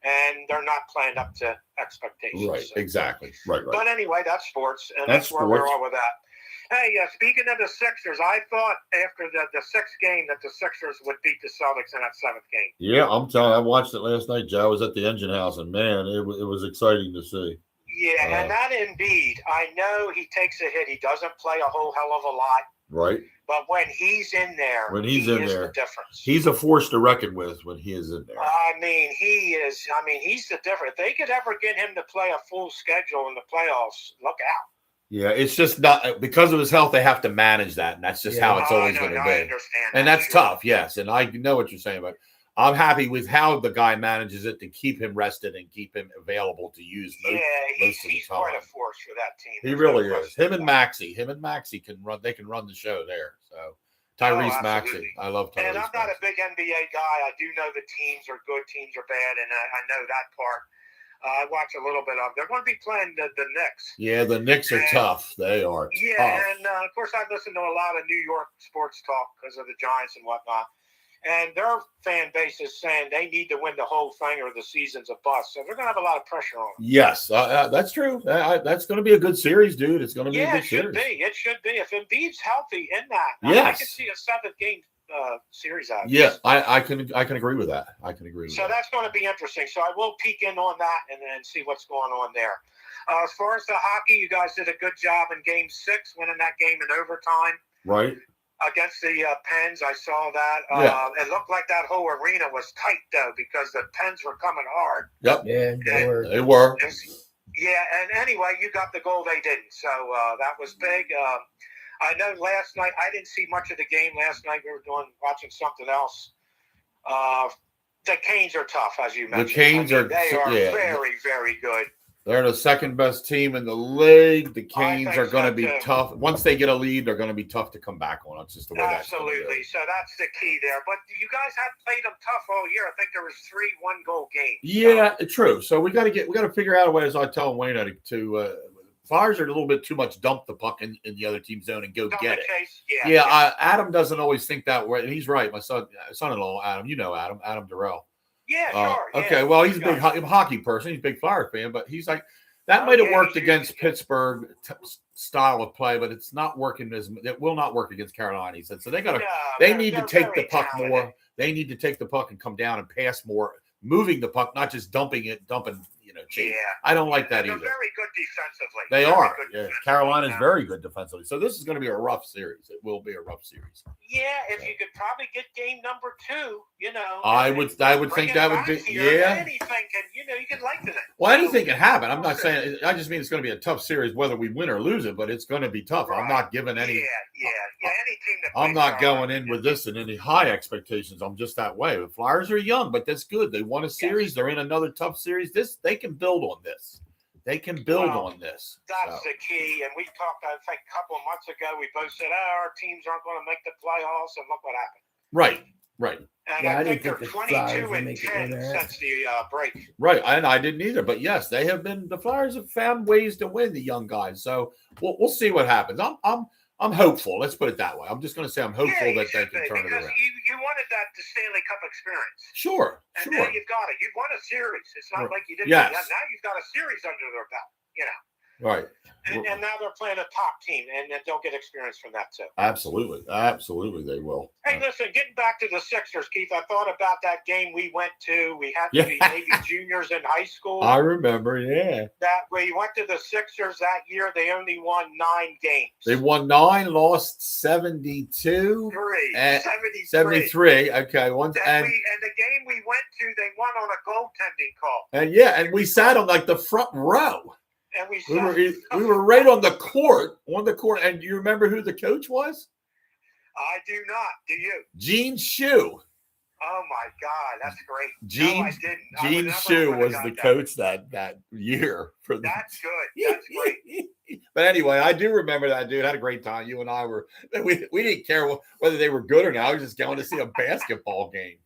And they're not playing up to expectations. Right, exactly. Right. But anyway, that's sports, and that's where we're all with that. Hey, speaking of the Sixers, I thought after the 6th game that the Sixers would beat the Celtics in that 7th game. Yeah, I'm telling you, I watched it last night, Joe. I was at the Engine House, and man, it was exciting to see. Yeah, and that Embiid, I know he takes a hit. He doesn't play a whole hell of a lot. Right. But when he's in there, he is the difference. He's a force to reckon with when he is in there. I mean, he is. I mean, he's the difference. If they could ever get him to play a full schedule in the playoffs, look out. Yeah, it's just not because of his health. They have to manage that, and that's just how it's always going to be. I understand, and that's tough. Yes, and I know what you're saying, but I'm happy with how the guy manages it to keep him rested and keep him available to use most of the time. He's quite a force for that team. He really is. Him and Maxey can run. They can run the show there. So Tyrese Maxey, I love Tyrese. And I'm not a big NBA guy. I do know the teams are good, teams are bad, and I know that part. I watch a little bit of. They're going to be playing the Knicks. Yeah, the Knicks are tough. They are. Yeah, tough. And of course I listen to a lot of New York sports talk because of the Giants and whatnot. And their fan base is saying they need to win the whole thing or the season's a bust. So they're going to have a lot of pressure on them. Yes, that's true. That's going to be a good series, dude. It's going to be a good series. It should be. If Embiid's healthy in that, I can see a 7th-game series out. Yes, I can agree with that. So that's going to be interesting. So I will peek in on that and see what's going on there. As far as the hockey, you guys did a good job in Game 6, winning that game in overtime. Right. Against the Pens, I saw that. It looked like that whole arena was tight, though, because the Pens were coming hard. Yep. Yeah, they were. Yeah, and anyway, you got the goal, they didn't. So that was big. I know last night, I didn't see much of the game last night. We were watching something else. The Canes are tough, as you mentioned. The Canes are very, very good. They're the second best team in the league. The Canes are going to be tough. Once they get a lead, they're going to be tough to come back on. It's just the way that's going to go. Absolutely. So that's the key there. But you guys have played them tough all year. I think there was 3 1-goal games. Yeah, true. So we got to figure out a way, as I tell Wayno, to Flyers are a little bit too much dump the puck in the other team's zone and go Dump get the it. chase. Yeah, Adam doesn't always think that way. And he's right. My son-in-law, Adam, you know Adam Durrell. Yeah, sure. Okay, yeah, well, he's a big guy. hockey person. He's a big Flyer fan, but he's like, that Oh, might have yeah, worked he's against usually- Pittsburgh style of play, but it's not working it will not work against Carolina. He said so. They need to take the puck more. They need to take the puck and come down and pass more, moving the puck, not just dumping, chase. Yeah. I don't like that They're either. very good defensively. They Very are. good Yeah. defensively. Carolina's Yeah. very good defensively. So this is going to be a rough series. It will be a rough series. Yeah, if you could probably get game number 2, I and would bring think it that would back be here, yeah. Anything can, you can like it. Well, anything can happen. I'm not saying. I just mean it's going to be a tough series, whether we win or lose it. But it's going to be tough. I'm not giving any. Yeah. Any team that I'm plays not Carolina, going in with this and any high expectations. I'm just that way. The Flyers are young, but that's good. They won a series. They're in another tough series. They can build on this. They can build on this. That's the key. And we talked, I think, a couple of months ago. We both said, our teams aren't going to make the playoffs, and look what happened. Right. And Yeah, I I think didn't they're think the Flyers 22 would and make it where 10 they're at. since the break. Right. And I didn't either. But yes, the Flyers have found ways to win, the young guys. So we'll see what happens. I'm hopeful. Let's put it that way. I'm just going to say I'm hopeful that they can turn it around. You wanted that the Stanley Cup experience. Sure. And now you've got it. You've won a series. It's not like you didn't. Yes. Now you've got a series under their belt, Right. And now they're playing a top team, and they'll get experience from that too. Absolutely, they will. Hey, listen, getting back to the Sixers, Keith, I thought about that game we went to. We had to Yeah. be maybe juniors in high school. I remember, yeah. That we went to the Sixers that year. They only won 9 games. They won 9, lost 72. 73. Okay, And the game we went to, they won on a goaltending call. and we sat on like the front row. And We were right on the court, And do you remember who the coach was? I do not. Do you? Gene Shue. Oh my God, that's great. Gene, no, I didn't. Gene Shue was the coach that year. That's good. That's great. But anyway, I do remember that dude. Had a great time. You and I we didn't care whether they were good or not. I was just going to see a basketball game.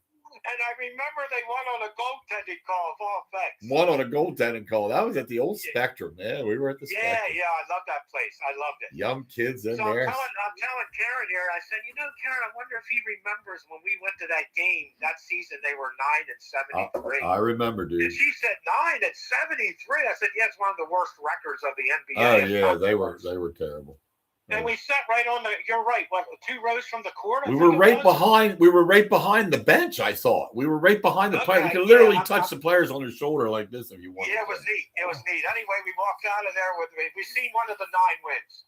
And I remember they won on a goaltending call of all things. One on a goaltending call. That was at the old Spectrum, man. We were at the Spectrum. Yeah, I love that place. I loved it. Young kids in So there. I'm telling Karen here, I said, Karen, I wonder if he remembers when we went to that game that season, they were 9 and 73. I remember, dude. And she said 9 and 73. I said, yeah, it's one of the worst records of the NBA. Oh yeah, they were terrible. And we sat right on you're right, 2 rows from the court? We were right behind the bench, I thought. We were right behind the player. You could literally touch the players on their shoulder like this if you wanted. Yeah, it was neat. Anyway, we walked out of there we seen one of the 9 wins.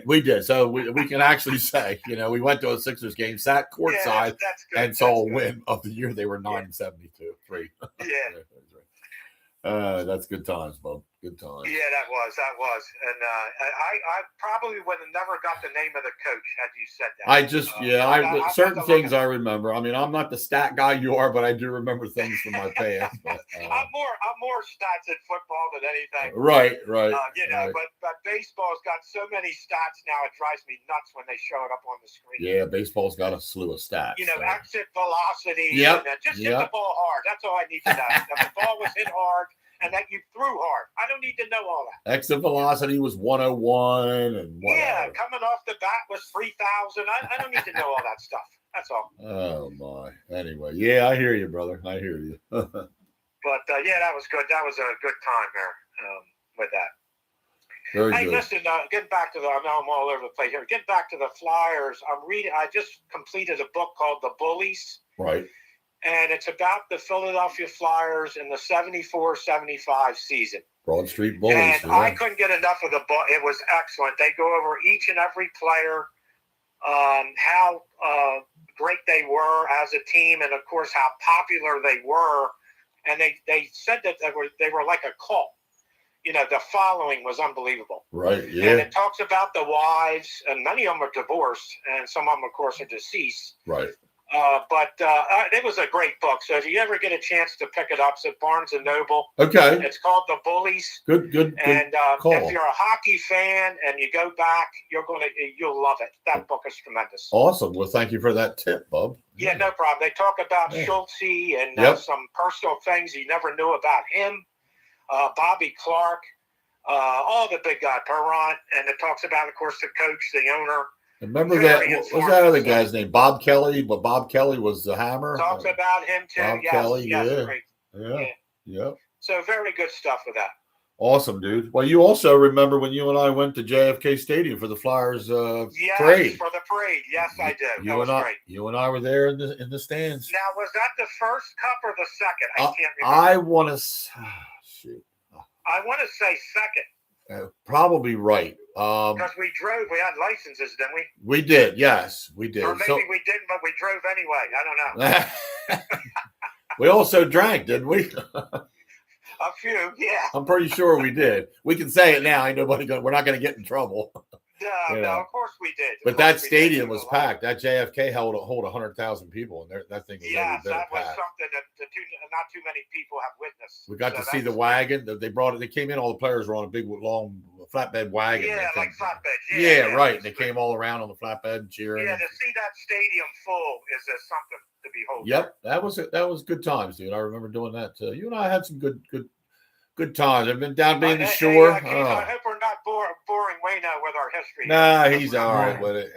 We did. So we can actually say, we went to a Sixers game, sat courtside, and saw a win of the year. They were 9 and 72. 3. Yeah. That's good times, Bob. Good times. Yeah, that was. And I probably would have never got the name of the coach had you said that. Certain things I remember. I mean, I'm not the stat guy you are, but I do remember things from my past. But, I'm more stats in football than anything. Right. Right. But baseball's got so many stats now, it drives me nuts when they show it up on the screen. Yeah, baseball's got a slew of stats. Exit velocity. Yep. Just hit the ball hard. That's all I need to know. That the ball was hit hard and that you threw hard. I don't need to know all that. Exit velocity was 101 and whatever. Yeah, coming off the bat was 3,000. I don't need to know all that stuff. That's all. Oh my. Anyway, yeah, I hear you, brother. I hear you. But that was good. That was a good time there with that. Very hey, good. Listen, getting back to I know I'm all over the place here. Getting back to the Flyers, I just completed a book called The Bullies. Right. And it's about the Philadelphia Flyers in the 74-75 season. Broad Street Bullies. And I couldn't get enough of the book. It was excellent. They go over each and every player, how great they were as a team, and, of course, how popular they were. And they said that they were like a cult. The following was unbelievable. Right, yeah. And it talks about the wives, and many of them are divorced, and some of them, of course, are deceased. Right. But it was a great book. So if you ever get a chance to pick it up, it's at Barnes & Noble. Okay. It's called The Bullies. Good And call. if you're a hockey fan and you go back, you'll love it. That book is tremendous. Awesome. Well, thank you for that tip, Bob. Yeah, no problem. They talk about Schultze and some personal things you never knew about him. Bobby Clark. all the big guys, Perrant, and it talks about, of course, the coach, the owner. Remember that? What was that other guy's name? Bob Kelly. But Bob Kelly was the hammer. Talks about him too. Bob Yes, Kelly. yes, Yeah. great. Yeah. So very good stuff with that. Awesome, dude. Well, you also remember when you and I went to JFK Stadium for the Flyers parade. For the parade. Yes, I do. That was great. You and I were there in the stands. Now, was that the first cup or the second? I can't remember. I want to shoot. I want to say second. Probably right. Because we drove. We had licenses, didn't we? We did. Yes, we did. Or maybe we didn't, but we drove anyway. I don't know. We also drank, didn't we? A few, yeah. I'm pretty sure we did. We can say it now. Ain't nobody going. We're not going to get in trouble. No, of course we did. But that stadium was packed. That JFK hold 100,000 people, and that thing was yes, every bit that was packed. something that not too many people have witnessed. We got to see the wagon. They brought it. They came in. All the players were on a big, long flatbed wagon. Yeah, like flatbed. Yeah, right. And they came all around on the flatbed and cheering. Yeah, to see that stadium full is something to behold. Yep, that was good times, dude. I remember doing that too. You and I had some good times. I've been down being the shore. I hope we're not boring Wayno with our history. Nah, he's all right with it.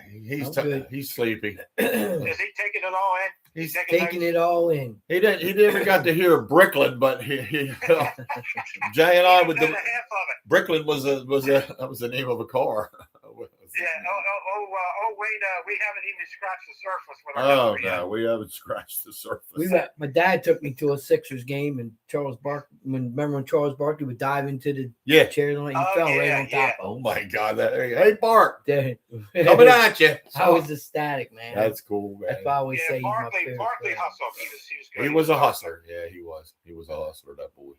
He's sleepy. Is he taking it all in? He's taking it all in. He never got to hear Bricklin, but he Jay and I with the half of it. Bricklin was the name of a car. Yeah. Wayno, we haven't even scratched the surface with our history yet. We haven't scratched the surface. My dad took me to a Sixers game, and remember when Charles Barkley would dive into the chair and he fell right on top. Oh my God! Hey, Bart, Coming at you. I was ecstatic, man. That's cool, man. That's why I always say he's my Barkley favorite hustled. He was a hustler. Yeah, he was. He was a hustler, that boy.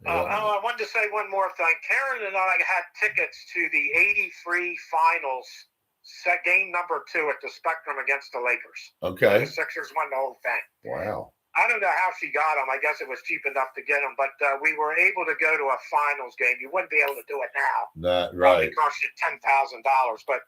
I wanted to say one more thing. Karen and I had tickets to the '83 finals, game number 2 at the Spectrum against the Lakers. Okay. The Sixers won the whole thing. Wow. I don't know how she got them. I guess it was cheap enough to get them, but we were able to go to a finals game. You wouldn't be able to do it now. Right. It cost you $10,000. But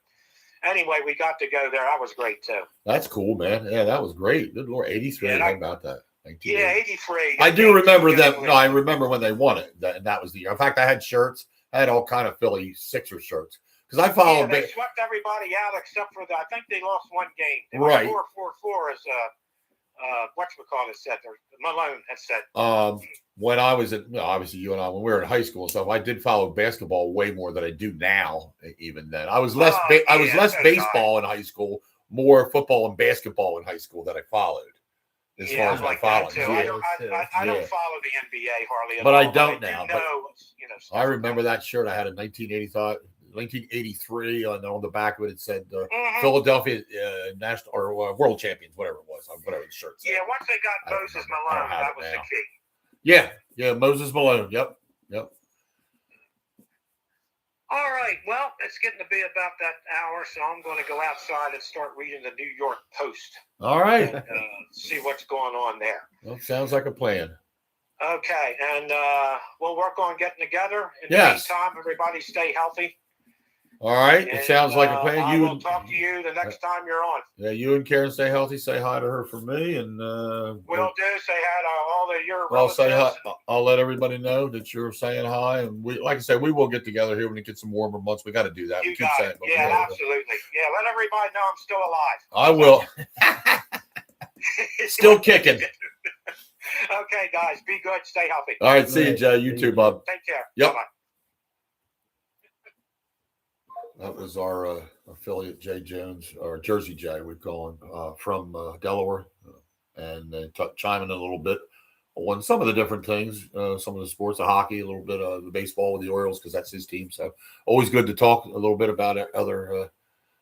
anyway, we got to go there. That was great, too. That's cool, man. Yeah, that was great. Good Lord. 83. How about that? Yeah, 83. I do remember them. No, I remember when they won it. That was the year. In fact, I had shirts. I had all kind of Philly Sixers shirts because I followed. Yeah, they swept everybody out except for I think they lost one game. They right. 4-4-4 as whatchamacallit said. Malone had said. When I was obviously you and I, when we were in high school and stuff, I did follow basketball way more than I do now. Even then, I was less. I was less baseball in high school, more football and basketball in high school that I followed. As far as my following, I don't follow the NBA hardly at but all. I don't now. But I remember like that shirt I had in 1983, and on the back of it said Philadelphia national or world champions, whatever it was, whatever the shirt said. Yeah, once they got Moses Malone, that was the key. Yeah, Moses Malone. Yep. All right, well, it's getting to be about that hour, so I'm going to go outside and start reading the New York Post. All right. And, see what's going on there. Well, sounds like a plan. Okay, and we'll work on getting together. In the meantime, everybody stay healthy. All right, it sounds like a plan. I will talk to you the next time you're on. Yeah, you and Karen stay healthy. Say hi to her for me, and will do. Say hi to all of your I'll relatives. say hi. I'll let everybody know that you're saying hi, and we, like I said, we will get together here when it gets some warmer months. We got to do that. You got it. Yeah, absolutely. Yeah, let everybody know I'm still alive. I will. Still kicking. Okay, guys, be good. Stay healthy. All right, see you, Jay. You too, bub. Take care. Yep. Bye-bye. That was our affiliate, Jay Jones, or Jersey Jay, we call him, from Delaware, and chiming in a little bit on some of the different things, some of the sports, the hockey, a little bit of the baseball with the Orioles, because that's his team. So always good to talk a little bit about other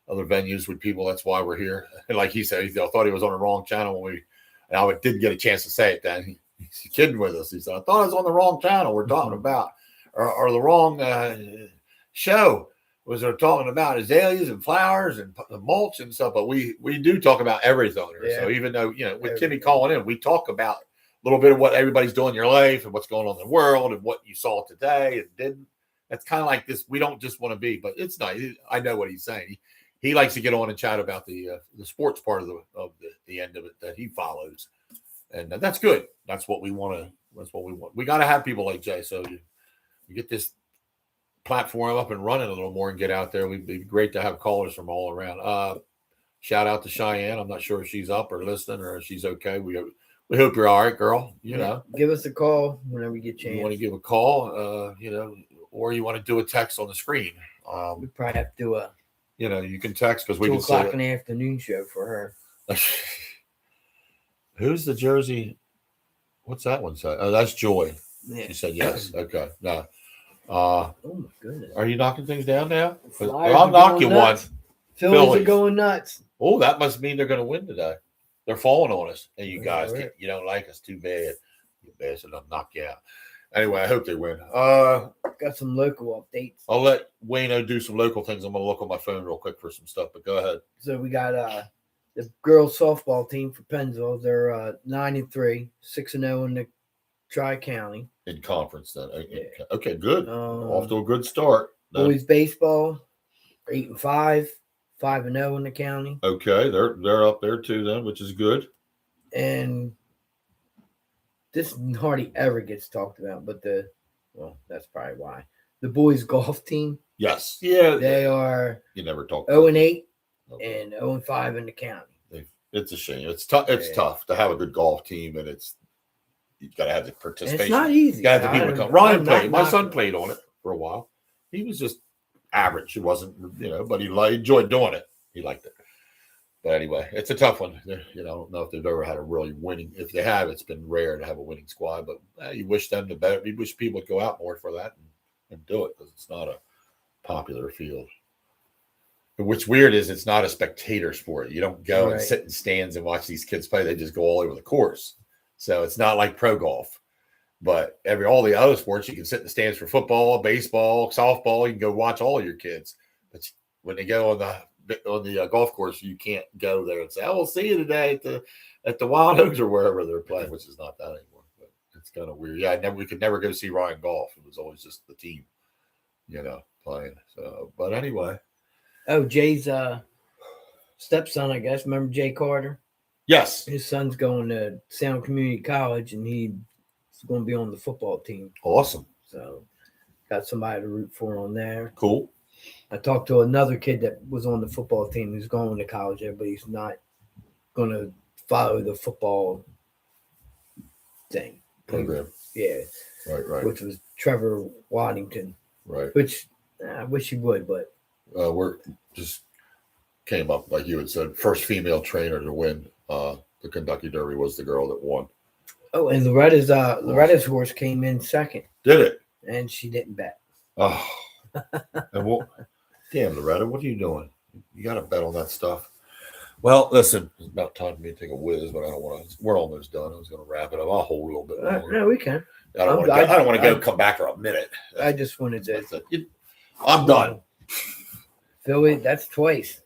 venues with people. That's why we're here. And like he said, he thought he was on the wrong channel when I didn't get a chance to say it then. He's kidding with us. He said, I thought I was on the wrong channel we're talking about, or the wrong show. Was they're talking about azaleas and flowers and mulch and stuff, but we do talk about everything here. Yeah. So even though, with Kimmy calling in, we talk about a little bit of what everybody's doing in your life and what's going on in the world and what you saw today and didn't. That's kind of like this. We don't just want to be, but it's nice. I know what he's saying. He likes to get on and chat about the sports part of the end of it that he follows, and that's good. That's what we want to. That's what we want. We got to have people like Jay. So you get this platform up and running a little more and get out there. We'd be great to have callers from all around. Shout out to Cheyenne. I'm not sure if she's up or listening or if she's okay. We hope you're all right, girl. You know, give us a call whenever you get a chance. You want to give a call, or you want to do a text on the screen. We probably have to do a you can text because we 2 can see o'clock in the afternoon show for her. Who's the Jersey? What's that one say? Oh, that's Joy. Yeah. She said yes. Okay. No. Oh my goodness. Are you knocking things down now? Flyers I'll are knock going you nuts. one. Phillies are going nuts. Oh, that must mean they're going to win today. They're falling on us. And you guys, Right. you don't like us. Too bad. You bastard, I'll knock you out. Anyway, I hope they win. Got some local updates. I'll let Wayno do some local things. I'm going to look on my phone real quick for some stuff, but go ahead. So we got the girls softball team for Pennsville. They're 9-3, 6-0 in the Tri-County. In conference, then. Yeah. Okay, good. Off to a good start. Boys baseball, 8-5, 5-0 in the county. Okay, they're up there too then, which is good. And this hardly ever gets talked about, but that's probably why. The boys golf team, Yes. Yeah. they are You never talk. 0-8 Okay. and 0-5 in the county. It's a shame. It's tough. It's Yeah. tough to have a good golf team, and you've got to have the And participation. it's not easy. You got to have the people to come. Ryan played. My son played on it for a while. He was just average. It wasn't, but he enjoyed doing it. He liked it. But anyway, it's a tough one. I don't know if they've ever had a really winning. If they have, it's been rare to have a winning squad. But you wish them the better. You wish people would go out more for that and do it because it's not a popular field. But what's weird is it's not a spectator sport. You don't go and Right. sit in stands and watch these kids play. They just go all over the course. So it's not like pro golf. But all the other sports, you can sit in the stands for football, baseball, softball. You can go watch all your kids. But when they go on the golf course, you can't go there and say, "I will see you today at the Wild Oaks or wherever they're playing," which is not that anymore. But it's kind of weird. Yeah, we could never go see Ryan golf. It was always just the team, playing. So, but anyway. Oh, Jay's stepson, I guess. Remember Jay Carter? Yes. His son's going to Sound Community College, and he's going to be on the football team. Awesome. So, got somebody to root for on there. Cool. I talked to another kid that was on the football team who's going to college there, but he's not going to follow the football thing. Program. Yeah. Right. Which was Trevor Waddington, Right. which I wish he would, but. We're just came up, like you had said, first female trainer to win the Kentucky Derby was the girl that won. Oh, and Loretta's horse came in second, Did it? and she didn't bet. Oh. And damn, Loretta, what are you doing? You got to bet on that stuff. Well, listen, it's about time for me to take a whiz, but I don't want to. We're almost done. I was going to wrap it up. I'll hold a little bit longer. No, we can. I don't want to go come back for a minute. I just wanted to. I'm done. Philly, that's twice.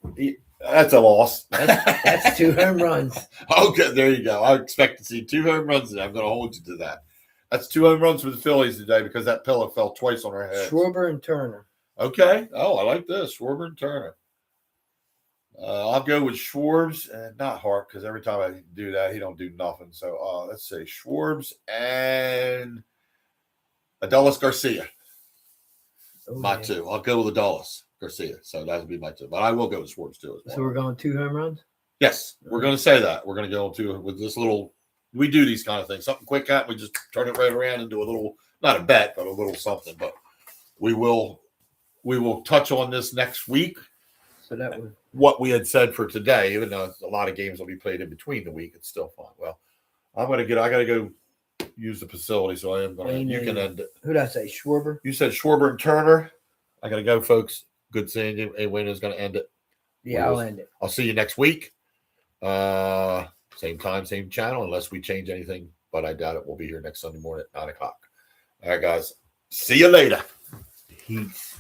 That's a loss. That's 2 home runs. Okay, there you go. I expect to see 2 home runs today. I'm going to hold you to that. That's 2 home runs for the Phillies today because that pillow fell twice on our head. Schwarber and Turner. Okay. Oh, I like this. Schwarber and Turner. I'll go with Schwarbs and not Hart because every time I do that, he don't do nothing. So let's say Schwarbs and Adolis Garcia. Oh, My yeah. 2. I'll go with Adolis Garcia. So that would be my 2. But I will go with Schwarbs too. As well. So we're going 2 home runs? Yes, we're going to say that. We're going to go into with this little. We do these kind of things. Something quick cat. We just turn it right around and do a little, not a bet, but a little something. But we will touch on this next week. So that was What we had said for today, even though a lot of games will be played in between the week, it's still fun. Well, I got to go use the facility, so I am going to. You can end it. who did I say? Schwarber? You said Schwarber and Turner. I got to go, folks. Good seeing you. Hey, Wayne is going to end it. Yeah, I'll end it. I'll see you next week. Same time, same channel, unless we change anything. But I doubt it. We'll be here next Sunday morning at 9:00. All right, guys. See you later. Peace.